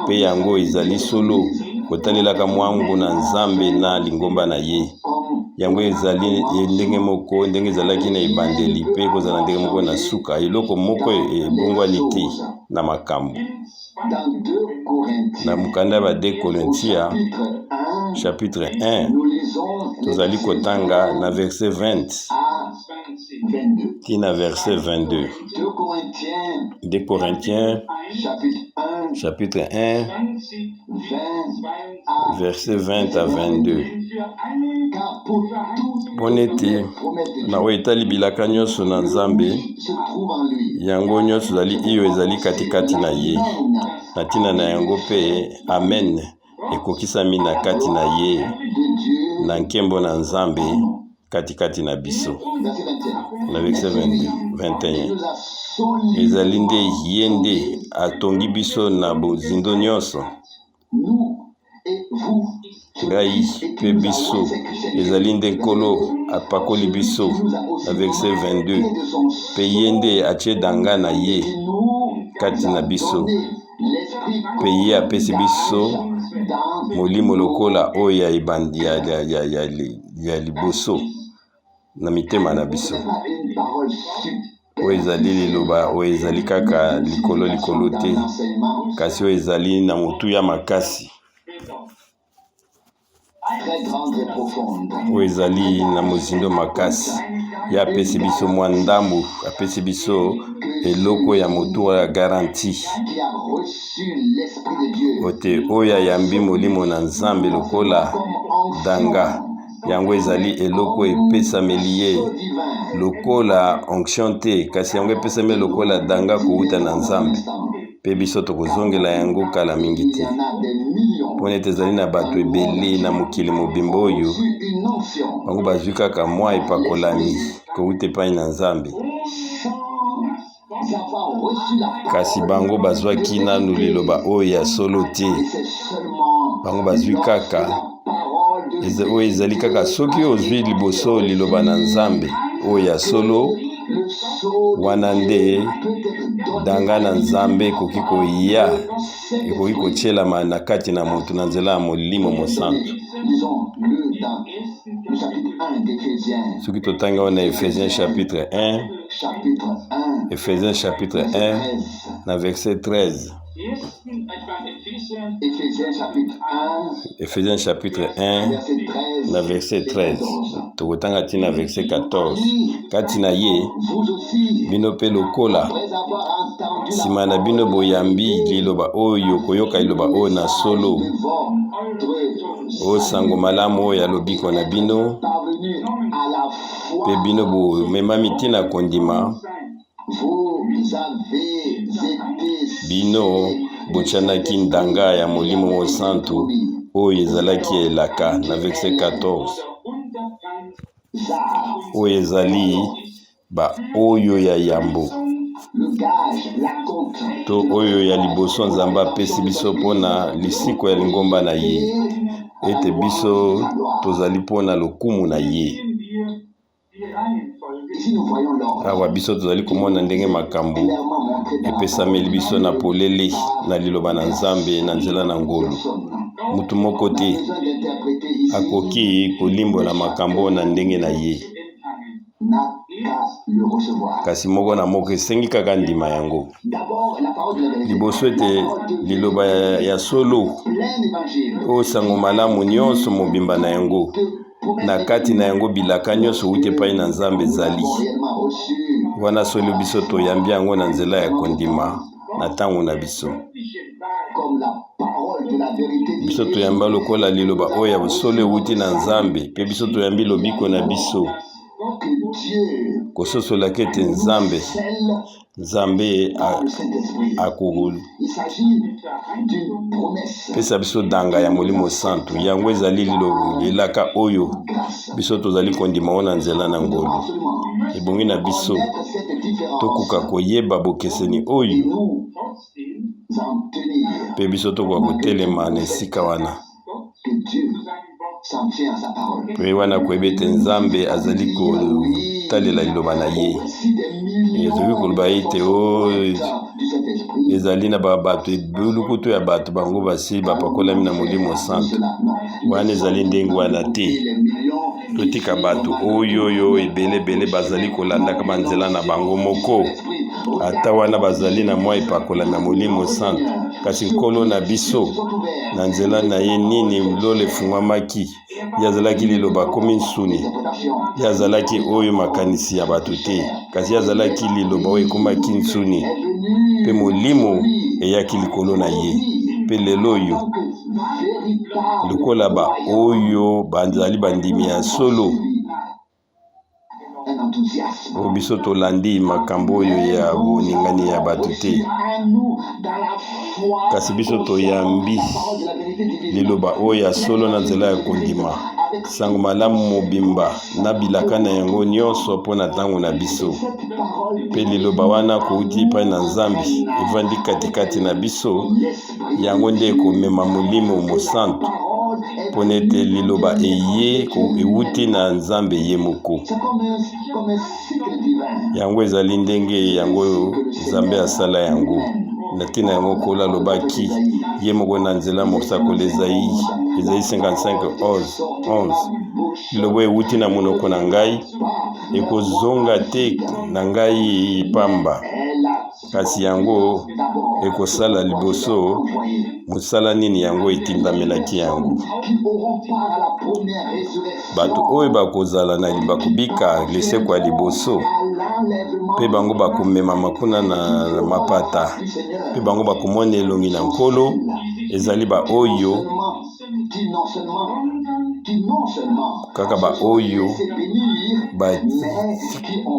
Speaker 1: mpe yango ezali solo kotalelaka mwangu na Nzambe na lingomba na ye. Yango ezali ndenge moko ndenge ezalaki na ebandeli mpe kozala ndenge moko na suka, eloko moko ebongwani te na makambo. Na mukanda ba 2 Corinthiens chapitre 1 tozali kotanga na verset 20 tina verset 22. 2 Corinthiens chapitre 1 verset 20 à 22. Ponete na wetali bilaka nyonso na Nzambe yango nyonso zali iyo ezali katikati na ye na tina na yango pe amen ekokisami na kati na ye na nkembo na Nzambe katikati na biso. Na verset 21 ezali nde ye nde atongi biso na bozindo nyonso, ngai mpe biso ezali nde Nkolo apakoli biso. Na verset 22 mpe ye nde atie danga na ye kati na biso mpe ye apesi biso Molimo lokola oyo ya ebandi ya liboso na mitema na biso. Oyo ezali liloba oyo ezali kaka likolo te, kasi oyo ezali na motuya makasi oyo ezali na mozindo makasi. Ye apesi biso mwa ndambu, apesi biso eloko ya motu ya garanti ote oyo ayambi Molimo na Nzambe lokola danga. Yango ezali eloko epesameli ye lokola onction te, kasi yango epesameli lokola danga kowuta na Nzambe mpe biso tokozongela yango kala mingi te. Mpona ete ezali na bato ebele na mokili mobimba oyo bango bazwi kaka mwa epakolami kowuta epai na Nzambe, kasi bango bazwaki nanu liloba oyo ya solo te. Bango bazwi kaka oyo ezali kaka soki ozwi liboso liloba na Nzambe oyo ya solo, wana nde danga na Nzambe ekoki koya, ekoki kotielama na kati na moto na nzela ya Molimo Mosantu. Soki totangi wana Ephésiens chapitre 1, Ephésiens chapitre 1 na verset 13. Ephésiens chapitre 1 na verset 13 tokotanga tina verset 14. Kati na ye bino pe lokola sima na bino boyambi liloba oyo koyoka liloba oyo na solo o sango malamu oyo ya lobiko na bino pe bino bo memami tina kondima bino bochanaki ndanga ya molimo mo santu oyo ezalaki elaka na verset 14 oyo ezali ba oyo ya yambo to oyo ya liboso nzambe apesi biso mpona lisiko ya lingomba na ye ete biso tozali mpona lokumu na ye. Awa biso tozali komona ndenge makambo epesameli biso na polele na liloba na nzambe na nzela na ngolu. Mutu moko te akoki kolimbola makambo na ndenge na ye, kasi moko na moko esengi kaka ndima yango. Liboso ete liloba ya solo o sango malamu nyonso mobimba na yango na kati na yango bilaka nyonso ute pai na nzambe ezali wana solo biso toyambi yango na nzela ya kondima na ntango na biso. Biso toyamba lokola liloba oyo ya bosolo euti na nzambe pe biso toyambi lobiko na biso kososolaki ete nzambe akugulu pesa biso danga ya molimo santu yango ezali elaka oyo biso tozali kondima ona nzela na ngolu. Ebongi na biso tokoka koyeba bokeseni oyo pe biso tokoka kotelema na esika wana pe wana koyeba ete nzambe azali kotalela liloba na ye. Ezoki koloba ete ezali na bato ebulukutu ya bato bango basi bapakolami na molimo santu wana ezali ndenge wana te. Totika bato oyo ebele bazali kolandaka banzela na bango moko ata wana bazali na mwa epakolami na molimo santu, kasi nkolo na biso na nzela na ye nini lolo efungwamaki yazalaki liloba komi nsuni, yazalaki oyo makanisi ya bato te, kasi yazalaki liloba oyo ekomaki nsuni pe molimo eyaki likolo na ye. Pe lelo oyo lokola ba oyo banzali bandimi ya solo o biso tolandi makambo oyo ya boningani ya bato te, kasi biso toyambi liloba oyo ya solo na nzela ya kondima sango malamu mobimba na bilaka na yango nyonso mpo na ntango na biso. Pe liloba wana kouti epai na nzambe evandi katikati na biso yango nde ekomema molimo mosantu mpona ete liloba euti na nzambe ye moko. Yango ezali ndenge yango nzambe asala yango na ntina yango kola alobaki ye moko na nzela mosakoli Ezayi 55:11 liloba euti na monoko na ngai ekozonga te na ngai pamba, kasi yango ekosala liboso mosala nini yango etindamelaki yango. Bato oyo bakozala na bakobika leseko ya liboso pe bango bakomema makuna na mapata pe bango bakomona elongi na nkolo ezali ba oyo kaka ba oyo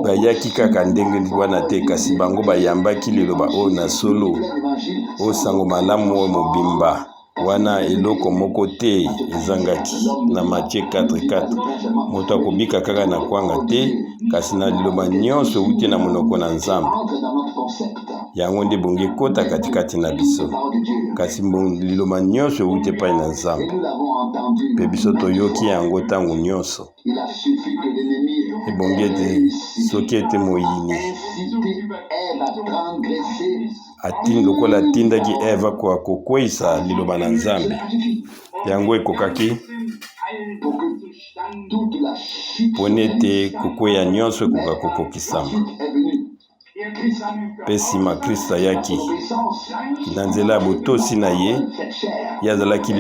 Speaker 1: bayaki kaka ndenge wana te, kasi bango bayambaki liloba oyo na solo o sango malamu oyo mobimba wana eloko moko te ezangaki na Matthieu 4:4. Moto akobika kaka na kwanga te, kasi na liloba nyonso euti na monoko na nzambe yango nde bongi ekota katikati na biso, kasi liloba nyonso euti epai na nzambe pe biso toyoki yango ntango nyonso. Ebongi ete soki ete moyini lokola atindaki Eva kwa kokweyisa liloba na nzambe yango ekokaki mpona ete kokweya nyonso ekoka kokokisama. Pe nsima Kristo ayaki na nzela ya botosi na ye azalaki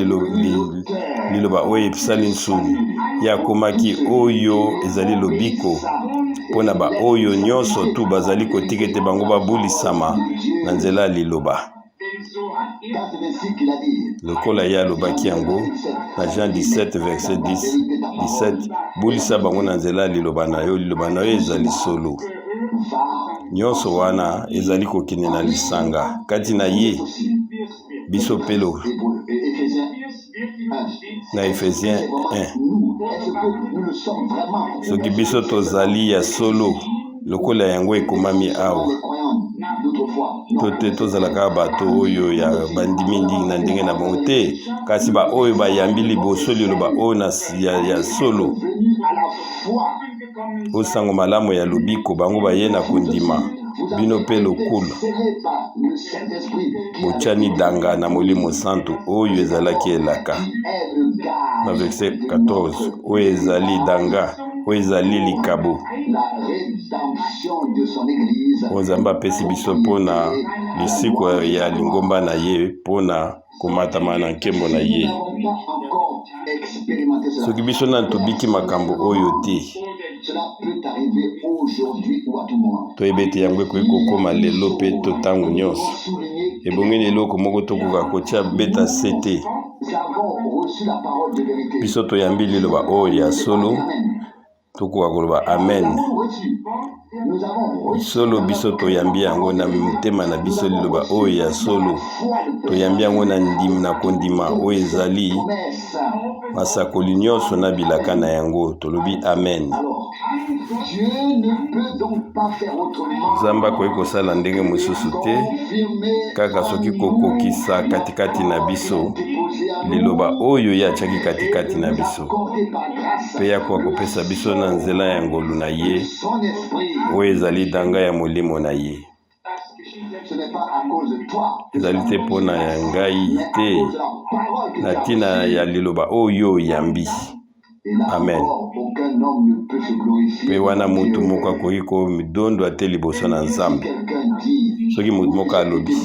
Speaker 1: liloba oyo esali nsuni ye akomaki oyo ezali lobiko mpona ba oyo nyonso tu bazali kotika ete bango babulisama na nzela ya liloba. lokola ye alobaki yango na Jean 17 verset 17 bulisa bango na nzela liloba na yo ezali solo nyonso wana ezali kokende na lisanga kati na ye biso pelo na Ephésiens 1 soki biso tozali ya solo lokola yango ekomami awa tote tozalaka bato oyo ya bandimi ndingi na ndenge na bango te kasi ba oyo bayambi liboso liloba oyo ya solo osango malamu ya lobiko bango baye na kondima bino pe lokula bochani danga na molimo santo oyo ezalaki elaka na verset 14 oyo ezali danga oyo ezali likabo Nzambe apesi biso mpona lisiko ya lingomba na ye mpona komatama na nkembo na ye soki biso na tobiki makambo oyo te toyebe ete yango ekoki kokoma lelo mpe to ntango nyonso ebongeni eloko moko tokoka kotia beta se te biso toyambi liloba oyo ya solo tokoka koloba amen solo biso toyambi yango na motema na biso liloba oyo ya solo toyambi yango na ndimi na kondima oyo ezali masakoli nyonso na bilaka na yango tolobi amen. Nzambe akoki kosala ndenge mosusu te kaka soki kokokisa katikati na biso liloba oyo ye atiaki katikati na biso mpe yakoka kopesa biso na nzela ya ngolu na ye oyo ezali danga ya molimo na ye ezali te mpona ya ngai te na ntina ya liloba oyo oyambi amen. Mpe wana mutu moko akoki komidondwa te liboso na Nzambe soki mutu moko alobi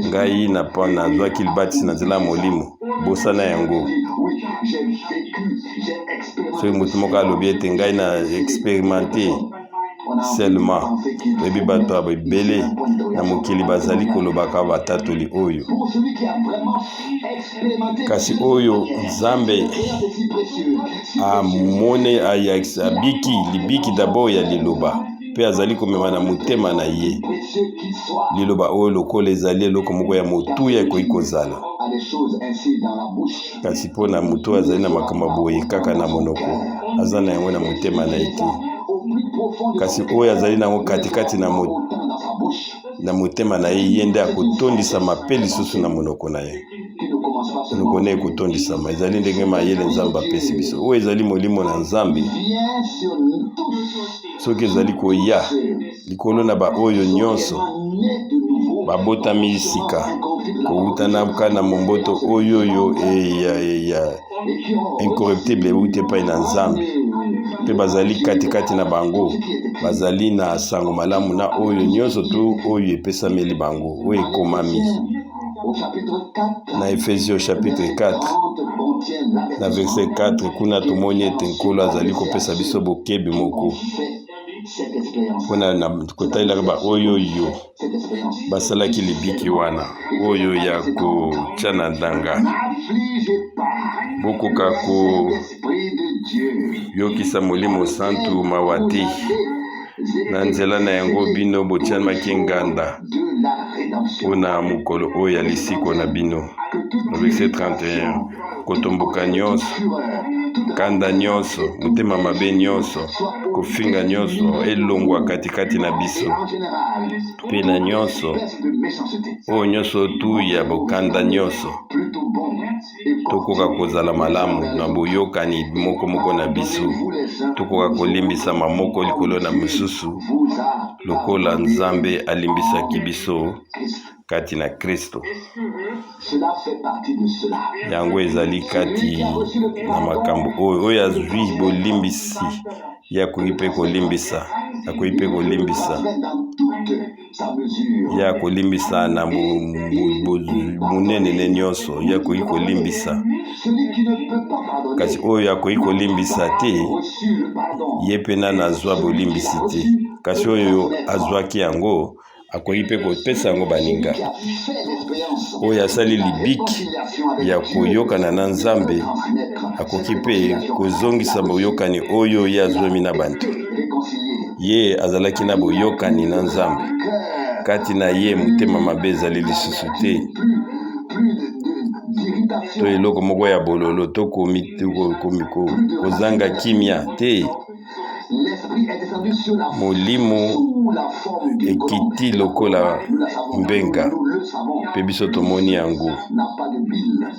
Speaker 1: ngai nazwaki libatisi na nzela ya molimo bosana yango soki mutu moko alobi ete ngai na expérimenté seulement toyebi bato ebele na mokili bazali kolobaka batatoli oyo kasi oyo Nzambe amone abiki libiki d'abord ya liloba mpe azali komema na motema na ye liloba oyo lokola ezali eloko moko ya motuya ekoki kozala kasi mpo na motu azali na makambo boye kaka na monoko aza na yango na motema na ye te kasi oyo azali nango katikati na motema na ye ye nde akotondisama mpe lisusu na monoko na ye monoko na ye ekotondisama ezali ndenge mayele Nzambe apesi biso oyo ezali molimo na Nzambe soki ezali koya likolo na baoyo nyonso babotami isika kowuta na momboto oyo ya incorruptible ewuti epai na Nzambe mpe bazali katikati na bango bazali na sango malamu na oyo nyonso to oyo epesameli bango oyo ekomami na Ephésiens chapitre 4 na verset 4 kuna tomoni ete nkolo azali kopesa biso bokebi moko mpona na kotalelaka baoyo basalaki libiki wana oyo ya kotya na ndanga bokoka koyokisa molimo santu mawa te na nzela na yango bino botiamaki nganda mpona mokolo oyo ya lisiko na bino verset 31 kotomboka nyonso kanda nyonso motema mabe nyonso kofinga nyonso elongwa katikati na biso mpe na nyonso oyo nyonso tu ya bokanda nyonso tokoka kozala malamu na boyokani moko na biso tokoka kolimbisama moko likolo na mosusu lokola Nzambe alimbisaki biso kati na Kristo yango ezali kati na makambo oyo azwi bolimbisi yakoki mpe kolimbisa yakolimbisa na munene ne nyonso yakoki kolimbisa kasi oyo akoki kolimbisa te ye mpe nani azwa bolimbisi te kasi oyo azwaki yango akoki mpe kopesa yango baninga oyo asali libiki ya koyokana na Nzambe akoki mpe kozongisa boyokani oyo ye azwemi na bantu. Ye azalaki na boyokani na Nzambe kati na ye motema mabe ezali lisusu te to eloko moko ya bololo to kozanga kimia te. Molimo ekiti lokola mbenga mpe biso tomoni yango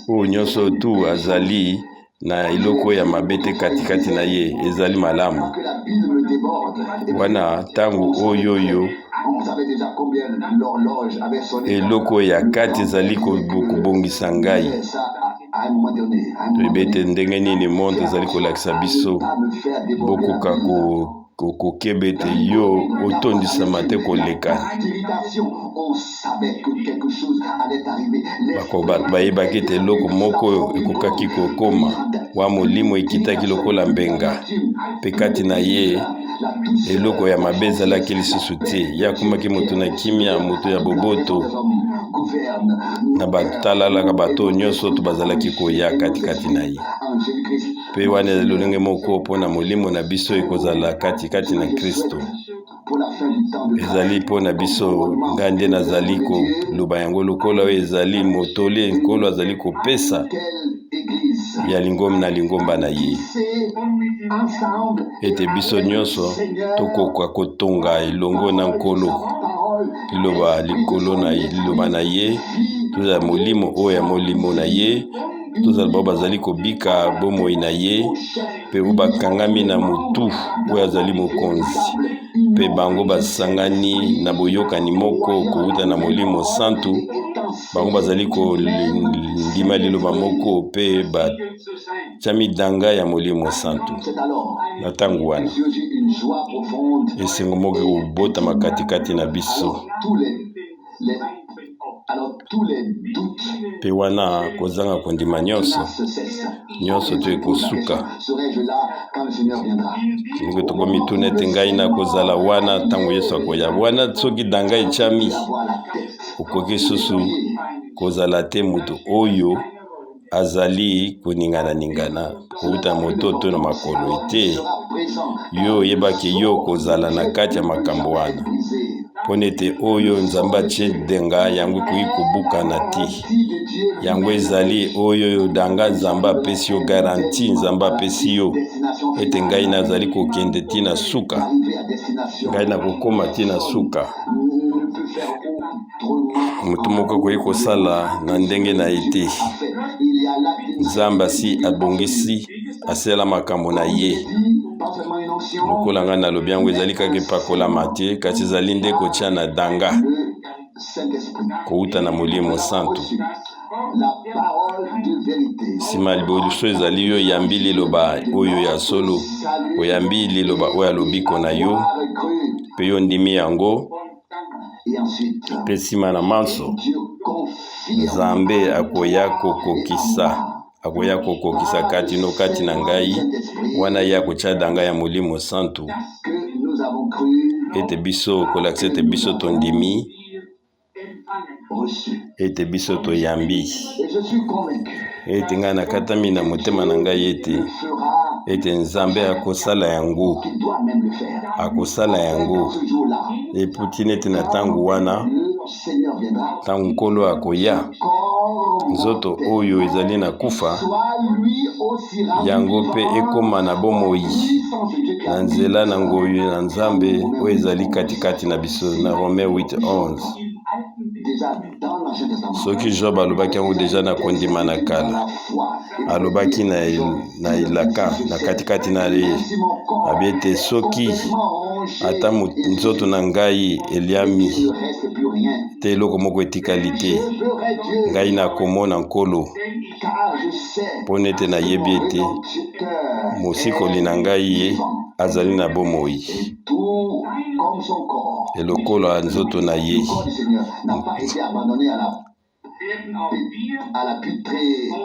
Speaker 1: oyo nyonso tu azali na eloko ya mabe te katikati na ye ezali malamu. Wana ntango oyoyo eloko ya kati ezali kobongisa ngai toyebi ete ndenge nini monde ezali kolakisa biso bokoka kokeba ete yo otondisama te koleka. Bato bayebaki ete eloko moko ekokaki kokoma wa molimo ekitaki lokola mbenga mpe kati na ye eloko ya mabe ezalaki lisusu te. Ye akomaki moto na kimia, moto ya boboto na batalalaka bato nyonso to bazalaki koya katikati na ye. Mpe wana ezali lolenge moko mpona molimo na biso ekozala katikati na Kristo. Ezali mpona biso ngai nde nazali koloba yango lokola oyo ezali motole nkolo azali kopesa ya lingomba na lingomba na ye ete biso nyonso tokoka kotonga elongo na nkolo liloba likolo na ye liloba na ye tozala molimo oyo ya molimo na ye tozala bao bazali kobika bomoi na ye mpe oyo bakangami na motu oyo azali mokonzi mpe bango basangani na boyokani moko kouta na molimo santu bango bazali kolindima liloba moko mpe batya midanga ya molimo santu. Na ntango wana esengo moko ekobotama katikati na biso mpe wana kozanga kondima nyonso to ekosuka. Ndenge tokomi tuna ete ngai nakozala wana ntango Yesu akoya. Wana soki danga echami okoki susu kozala te moto oyo azali koningana kouta moto to na makolo ete yo oyebaki yo kozala na kati ya makambo wana mpona ete oyo Nzambe atie denga yango ekoki kobukana te. Yango ezali oyo danga Nzambe apesi yo garanti, Nzambe apesi yo ete ngai nazali kokende ti na suka, ngai nakokoma ti na suka. Moto moko akoki kosala na ndenge na ye te. Nzambe asi abongisi asala makambo na ye lokola ngai nalobi yango ezali kaka epakolama te kasi ezali nde kotya na danga kouta na molimo santu. Nsima liboso ezali yo oyambi liloba oyo ya solo, oyambi liloba oyo alobiko na yo mpe yo ndimi yango mpe nsima na manso Nzambe akoya kokokisa kati na ngai wana ye akotya danga ya molimo santu ete biso kolakisa ete biso tondimi ete biso toyambi ete ngai nakatami na motema na ngai ete Nzambe akosala yango eputi nete na ntango wana ntango nkolo akoya nzoto oyo ezali na kufa yango mpe ekoma na bomoi na nzela na ngoyo na Nzambe oyo ezali katikati na biso na Romains 8:11. Soki Job alobaki yango deja na kondima na kala alobaki na elaka na katikati na ye abi ete soki ata nzoto na ngai eliami te eloko moko etikali te ngai nakomona nkolo mpona ete nayebi ete mosikoli na ngai ye azali na bomoi elokola nzoto na ye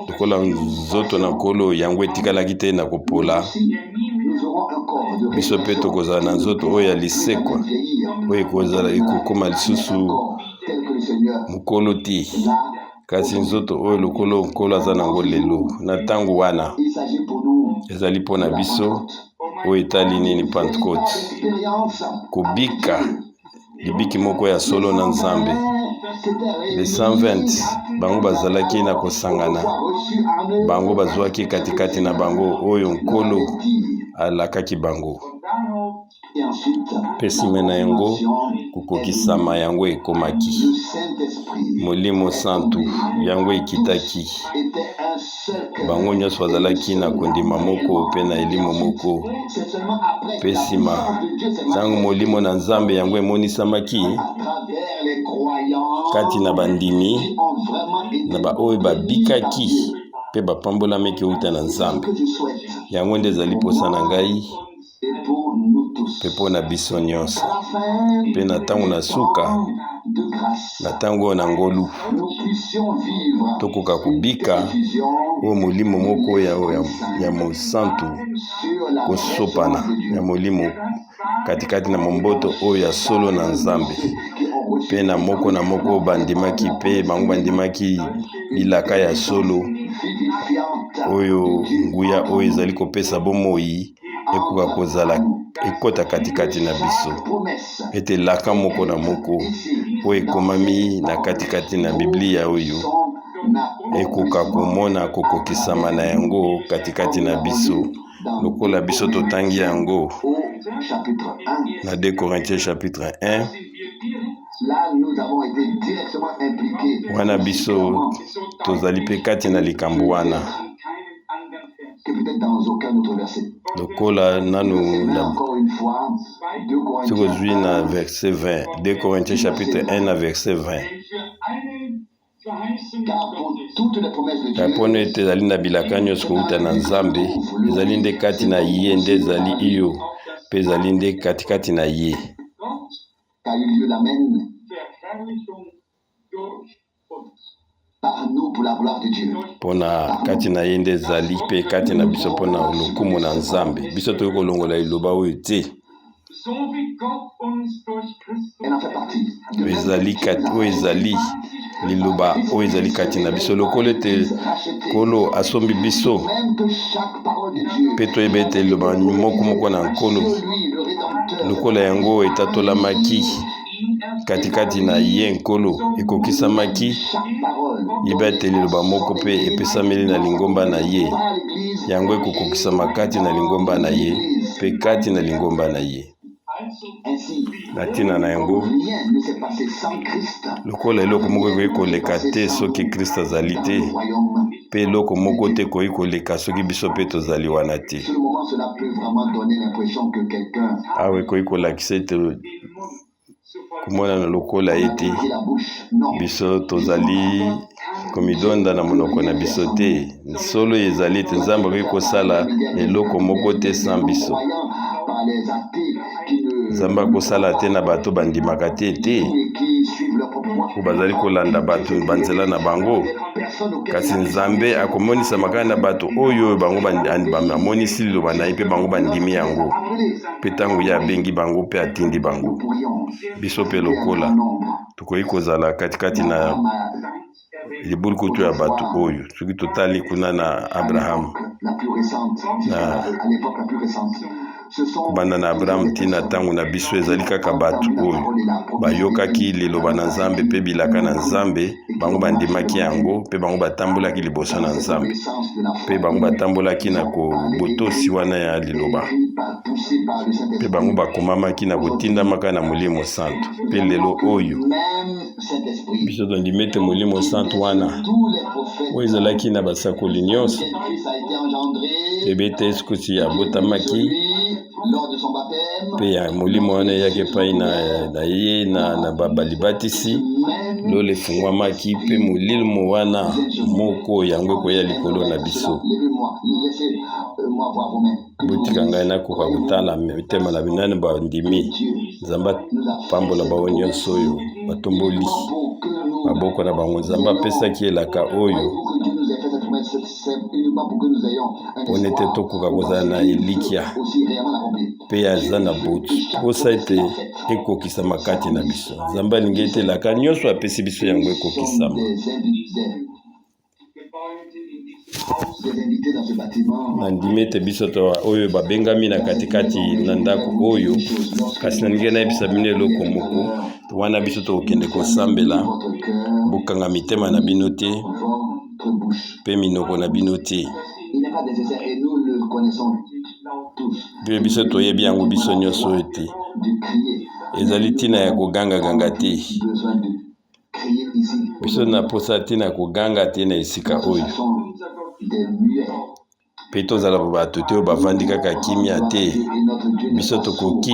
Speaker 1: lokola nzoto na nkolo yango etikalaki te na kopola biso mpe tokozala na nzoto oyo ya lisekwa oyo ekokoma lisusu mokolo te kasi nzoto oyo nkolo aza nango lelo na ntango wana ezali mpona biso oyo etali nini Pentecôte kobika libiki moko ya solo na Nzambe. Le 120 bango bazalaki na kosangana, bango bazwaki katikati na bango oyo nkolo alakaki bango pe nsima na yango kokokisama yango ekomaki Molimo Santu yango ekitaki bango nyonso bazalaki na kondima moko pe na elimo moko pe nsima ntango Molimo na Nzambe yango emonisamaki kati na bandimi na baoyo babikaki pe bapambolamaki euta na Nzambe. Yango nde ezali posa na ngai pe mpona biso nyonso pe na ntango na suka na ntango na ngolu tokoka kobika oyo Molimo moko ya Mosantu kosopana ya Molimo katikati na momboto oyo ya solo na Nzambe pe na moko bandimaki pe bango bandimaki bilaka ya solo oyo nguya oyo ezali kopesa bomoi ekoka kozala ekota katikati na biso ete laka moko na moko oyo ekomami na katikati na Biblia oyo ekoka komona kokokisama na yango katikati na biso lokola biso totangi yango na 2 Corinthiens chapitre 1.
Speaker 2: Là, nous avons été directement impliqués.
Speaker 1: Wana biso tozali pe kati na likambo wana.
Speaker 2: Que peut-être dans aucun autre verset.
Speaker 1: Lokola nanu na
Speaker 2: encore une fois 2
Speaker 1: Corinthiens na verset 20. 2 Corinthiens chapitre 1 na verset 20.
Speaker 2: Car pour toutes les promesses de Dieu.
Speaker 1: Kapone ete ezali na bilaka nyonso kouta na Nzambe, ezali nde kati na ye nde ezali iyo, pe ezali nde katikati na ye.
Speaker 2: Car il lieu l'amène par nous pour la gloire de Dieu.
Speaker 1: Pona kati na ye nde ezali pe kati na biso pona lokumu na Nzambe. Biso toyo kolongola iloba oyo te.
Speaker 2: Elle en fait partie.
Speaker 1: Ezali liloba oyo ezali kati na biso lokolo ete kolo asombi biso pe toyeba ete liloba moko na nkolo lokola yango etatolamaki katikati na ye nkolo ekokisamaki yeba ete liloba moko pe epesameli na lingomba na ye yango ekokokisama kati na lingomba na ye pe kati na lingomba na ye. Natina na yango lokola eloko moko ekoki koleka te soki Kristo azali te pe eloko moko te ekoki koleka soki biso pe tozali wana te. Awa ekoki kolakisa ete komona lokola ete biso tozali komidonda na monoko na biso te. Solo ezali ete Nzambe akoki kosala eloko moko te sans biso. Nzambe akosala te na bato bandimaka te po bazali kolanda bato banzela na bango, kasi Nzambe akomonisa makana na bato oyo bango bamonisi liloba na ye pe bango bandimi yango pe ntango ye abengi bango pe atindi bango. Biso pe lokola tokoki kozala katikati na libulukutu ya bato oyo soki totali kuna na Abraham na kubanda na Abraham tina ntango na biso ezali kaka bato oyo bayokaki liloba na Nzambe pe bilaka na Nzambe, bango bandimaki yango pe bango batambolaki liboso na Nzambe pe bango batambolaki na kobotosi wana ya liloba pe bango bakomamaki na kotindamaka na Molimo Santu. Pe lelo oyo biso tondimi ete Molimo Santu wana oyo ezalaki na basakoli nyonso ebe ete esikusi abotamaki pe ya Molimo wana eyaki epai na ye na balibatisi lolo efungwamaki pe Molimo wana moko yango ekoya likolo na biso. Botika ngai nakoka kotala mitema na binani bandimi Nzambe apambola bango nyonso oyo batomboli maboko na bango. Nzambe apesaki elaka oyo pona ete tokoka kozala na elikya pe aza na botu posa ete ekokisama kati na biso. Nzambe alingi ete elaka nyonso apesi biso yango ekokisama. Nandimi ete biso to oyo babengami na katikati na ndako oyo, kasi nalingi nayebisa bino eloko moko wana biso tokende kosambela, bokanga mitema na bino te mpe minoko na bino te. Mpe biso toyebi yango biso nyonso ete ezali ntina ya koganga te. Biso na posa ntina ya koganga te na esika oyo. Mpe tozala bato te oyo bavandi kaka kimia te. Biso tokoki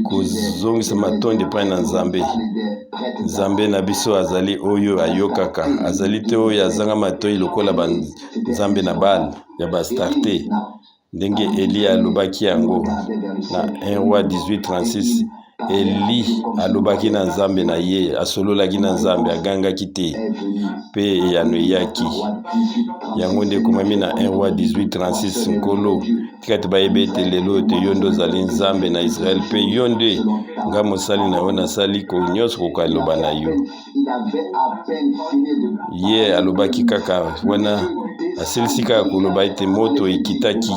Speaker 1: kozongisa matondi epai na Nzambe. Nzambe na biso azali oyo ayokaka, azali te oyo azanga matoi lokola banzambe na Bala ya bastarte. Ndenge Eli alobaki yango na 1 Roi 18:36. Eli alobaki na Nzambe na ye, asololaki na Nzambe, agangaki te mpe eyano eyaki. Yango nde ekomami na 1 Roi 18:36. Nkolo tika te bayebe ete lelo ete yo nde ozali Nzambe na Israel, mpe yo nde nga mosali na yo nasali ko nyonso kokaloba na yo. Ye alobaki kaka wana asilisi kaka koloba ete moto ekitaki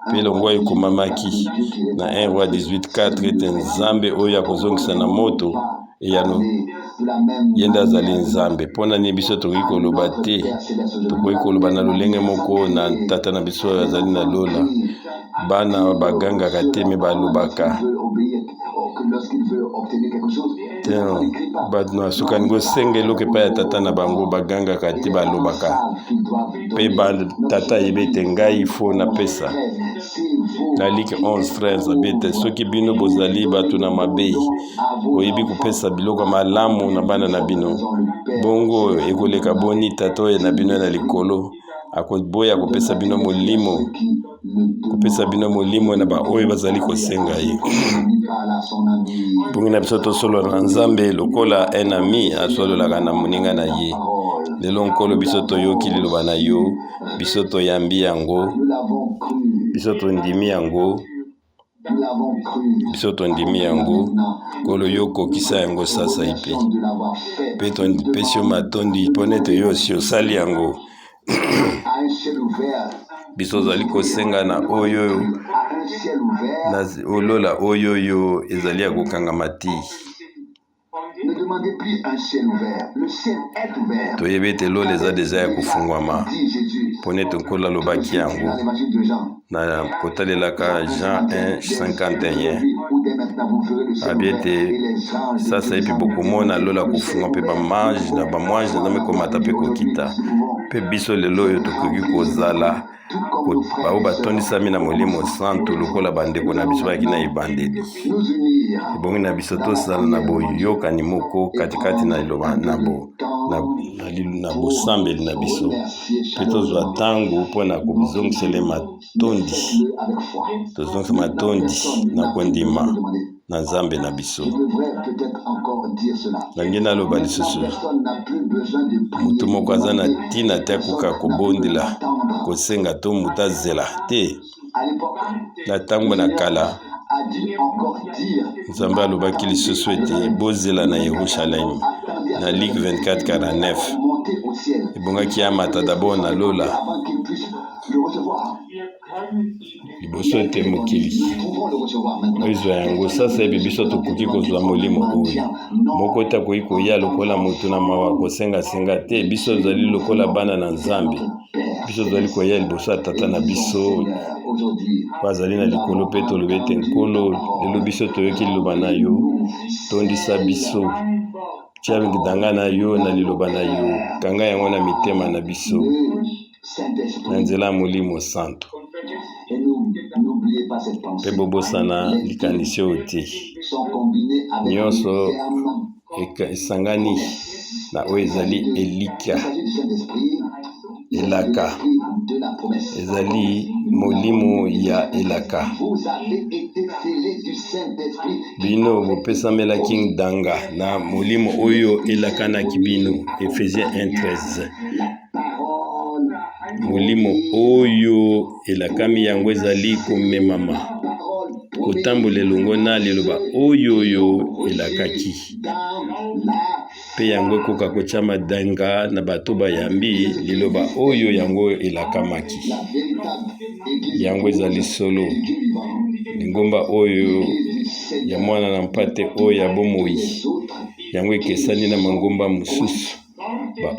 Speaker 1: mpe longwa ekomamaki na 1 Roi 18:4 ete Nzambe oyo akozongisa na moto eyano ye nde azali Nzambe. Mpona nini biso tokoki koloba te, tokoki koloba na lolenge moko na tata na biso oyo azali na lola. Bana bagangaka te me balobaka bato na sukani kosenga eloko epai ya tata na bango, bagangaka te balobaka. Mpe tata ayebe ete ngai ifo napesa na Luc 11:13 abi ete soki bino bozali bato na mabe, boyebi kopesa biloko malamu na bana na bino, bongo ekoleka boni tata oyo na bino na likolo akoboya kopesa bino molimo na baoyo bazali kosenga ye. Bongi na biso tosolola na Nzambe lokola un ami asololaka na moninga na ye. Lelo nkolo biso toyoki liloba na yo, biso toyambi yango, biso tondimi yango, nkolo yo kokisa yango sasa ipe. Mpe topesi yo matondi mpona ete yo osi osali yango. Biso ozali kosenga na oyo na olola oyo yo ezali ya kokangama te. Toyebi ete lola eza deja ya kofungwama mpona ete nkolo alobaki yango na kotalelaka Jean 1:51 abi ete sasa epi bokomona lola kofungwa mpe bamwange na Nzambe komata mpe kokita. Mpe biso lelo oyo tokoki kozala bao batondisami na Molimo Santo lokola bandeko na biso bayaki na ebandeli. Ebongi na biso tosala na boyokani moko katikati na liloba na bosambeli na biso, mpe tozwa ntango mpona kozongisela matondi na kondima na Nzambe na biso. Nange naloba lisusu, moto moko aza na ntina te akoka kobondela kosenga to moto azela te. Na ntango na kala Nzambe alobaki lisusu ete bozela na Yerusalemu na Luc 24:49. Ebongaki amata d'abord na lola liboso ete mokili oizwa yango. Sasa ebe biso tokoki kozwa molimo oyo moko te akoki koya lokola moto na mawa kosengasenga te. Biso ozali lokola bana na Nzambe, biso ozali koya liboso ya tata na biso bazali na likolo, mpe tolobi ete nkolo lelo biso toyoki liloba na yo, tondisa biso, tia danga na yo na liloba na yo, kanga yango na mitema na biso na nzela ya Molimo Santo. Mpe bobosana likanisi oyo te, nyonso esangani na oyo ezali elaka, ezali molimo ya elaka. Bino bopesamelaki ndanga na molimo oyo elakanaki bino, Ephésiens 1:13. Molimo oyo elakami yango ezali komemama kotambola elongo na liloba oyo elakaki pe yango ekoka kotiama danga na bato bayambi liloba oyo yango elakamaki yango ezali solo lingomba oyo ya mwana na mpate oyo ya bomoi yango ekesani na mangomba mosusu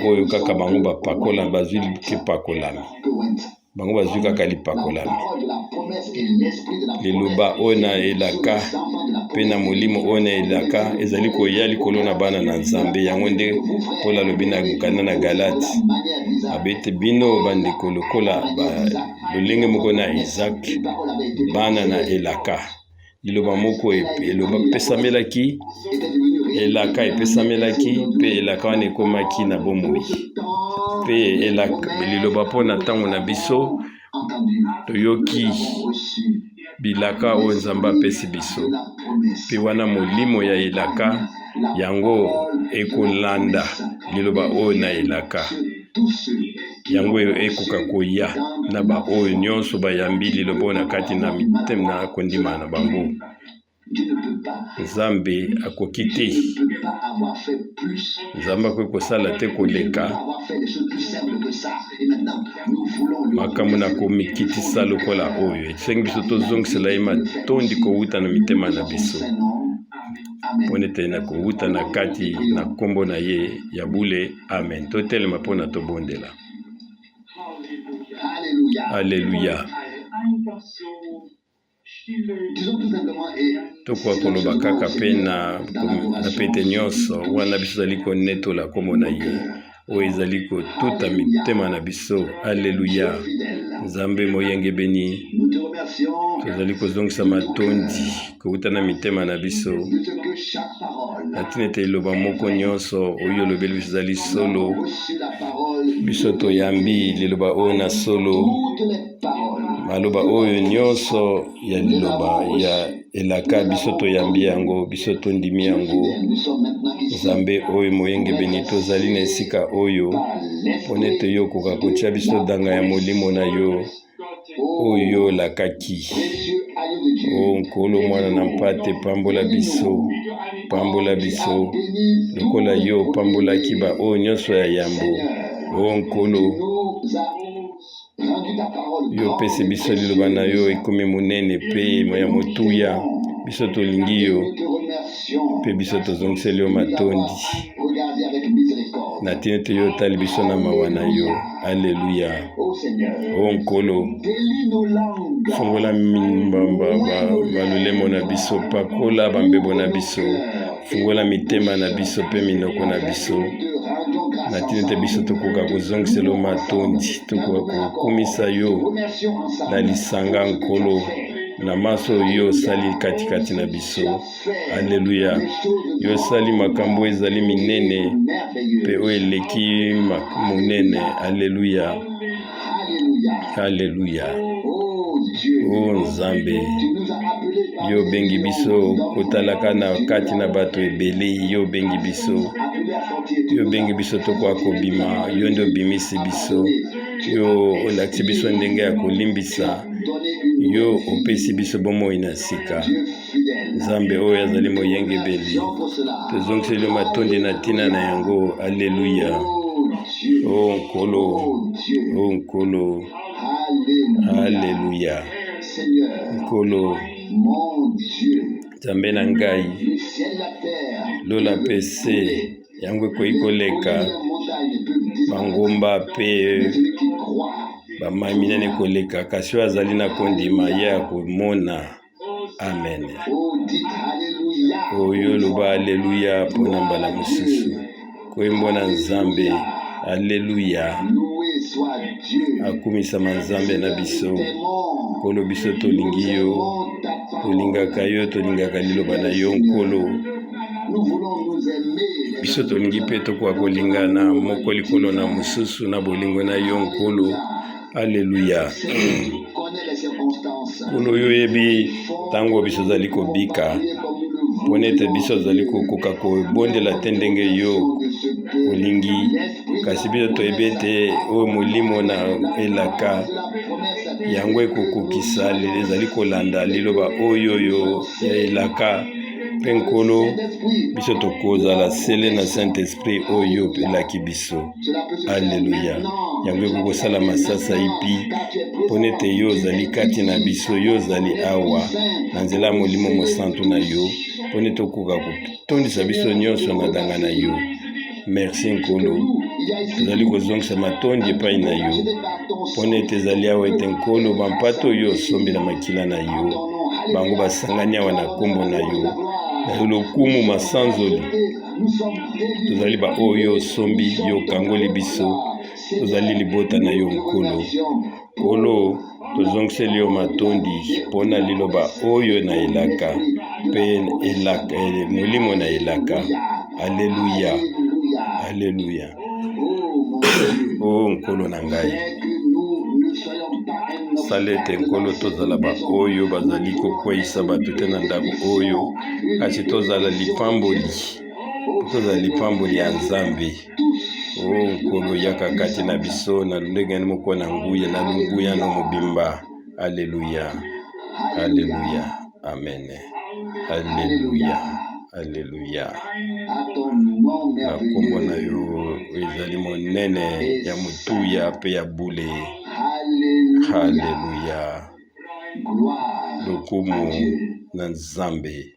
Speaker 1: oyo kaka bango bapakola bazwi lipakolami bango bazwi kaka lipakolami liloba oyo na elaka pe na molimo oyo na elaka ezali koya likolo na bana na Nzambe yango nde Paul alobi na kanda na Galati abete bino bandeko lokola lolenge moko na Isaac bana na elaka liloba moko eloba pesamelaki elaka epesamelaki pe elaka wana ekomaki na bomoi pe elaka liloba mpona ntango na biso toyoki bilaka oyo Nzambe apesi biso pe wana molimo ya elaka yango ekolanda liloba oyo na elaka yango ekoka koya na baoyo nyonso bayambi liloba oyo na kati na mitema na kondima na bango Nzambe akoki te Nzambe akoki kosala te koleka makambo na komikitisa lokola oyo esengi biso tozongisela ye matondi kowuta na mitema na biso mpona ete na kowuta na kati na nkombo na ye ya bule amen totelema mpona tobondela Alléluia. Tokoa koloba kaka pe na pete nyonso wana biso zali konetola kombo na ye oyo ezali kotuta mitema na biso. Alléluia. Nzambe moyenge beni tozali kozongisa matondi kouta na mitema na biso atina ete eloba moko nyonso oyo olobeli biso ezali solo biso toyambi liloba oyo na solo maloba oyo nyonso ya liloba ya elaka biso toyambi yango biso tondimi yango. Nzambe oyo moyenge beni tozali na esika oyo mpona ete yo okoka kotia biso danga ya molimo na yo oyo lakaki. O nkolo mwana na mpate pambola biso lokola yo pambolaki ba oyo nyonso ya yambo. O nkolo yo pesi biso liloba na yo ekomi monene pe ya motuya biso tolingi yo pe biso tozongiseli yo matondi na tina ete yo otali biso na mawa na yo. Alléluia. O nkolo fungola balolemo na biso pakola bambebo na biso fungola mitema na biso pe minoko na biso na tina ete biso tokoka kozongisela yo matondi tokoka kokumisa yo na lisanga nkolo na maso yo osali katikati na biso. Alléluia. Yo osali makambo ezali minene pe oyo eleki monene. Alléluia. Alléluia. O Nzambe yo bengi biso kotalaka na kati na bato ebele yo bengi biso tokoka kobima yo nde obimisi biso yo olakisi biso ndenge ya kolimbisa yo opesi biso bomoi na sika. Nzambe oyo azali moyenge beli tozongiseli matondi na tina na yango. Alléluia. O nkolo Alléluia. Nkolo Nzambe na ngai lola pese yango ekoki koleka bangomba pe bamai minene koleka kasi oyo azali na kondima ye ya komona. Amen. Oyo loba Alléluia mpona mbala mosusu koyembo na Nzambe. Alléluia. Akumisama Nzambe na biso nkolo biso tolingi yo tolingaka yo tolingaka liloba na yo nkolo biso tolingi mpe tokoka kolingana moko likolo na mosusu na bolingo na yo nkolo. Alléluia. Nkolo yo oyebi ntango biso ozali kobika mpona ete biso ozali kokoka kobondela te ndenge yo olingi kasi biso toyebi ete oyo molimo na elaka yango ekokokisa lelo ezali kolanda liloba oyo ya elaka mpe nkolo biso tokozala sele na saint esprit oyo pelaki biso. Alleluya. Yango ekokosala masasa ipi mpona ete yo ozali kati na biso, yo ozali awa na nzela ya molimo mosantu na yo mpona ete okoka kotondisa biso nyonso na danga na yo. Merci nkolo, tozali kozongisa matondi epai na yo mpona ete ezali awa ete nkolo bampata oyo osombi na makila na yo bango basangani awa na nkombo na yo na yo lokumu masanzoli. Tozali ba oyo osombi yo kangoli biso, tozali libota na yo nkolo. Nkolo tozongiseli yo matondi mpona liloba oyo na elaka mpe molimo na elaka. Alleluya. Alleluya. Oh nkolo na ngai, salete nkolo tozala ba oyo bazali kokweyisa bato te na ndako oyo, kasi tozala lipamboli ya Nzambe. Oh nkolo yaka kati na biso na ndenge moko na nguya na lunguya no mobimba. Alleluya. Alleluya. Amen. Alleluya. Alleluya. Na kombo na yo ezali monene ya mutuya pe ya bule. Alleluya. Lokumu na Nzambe.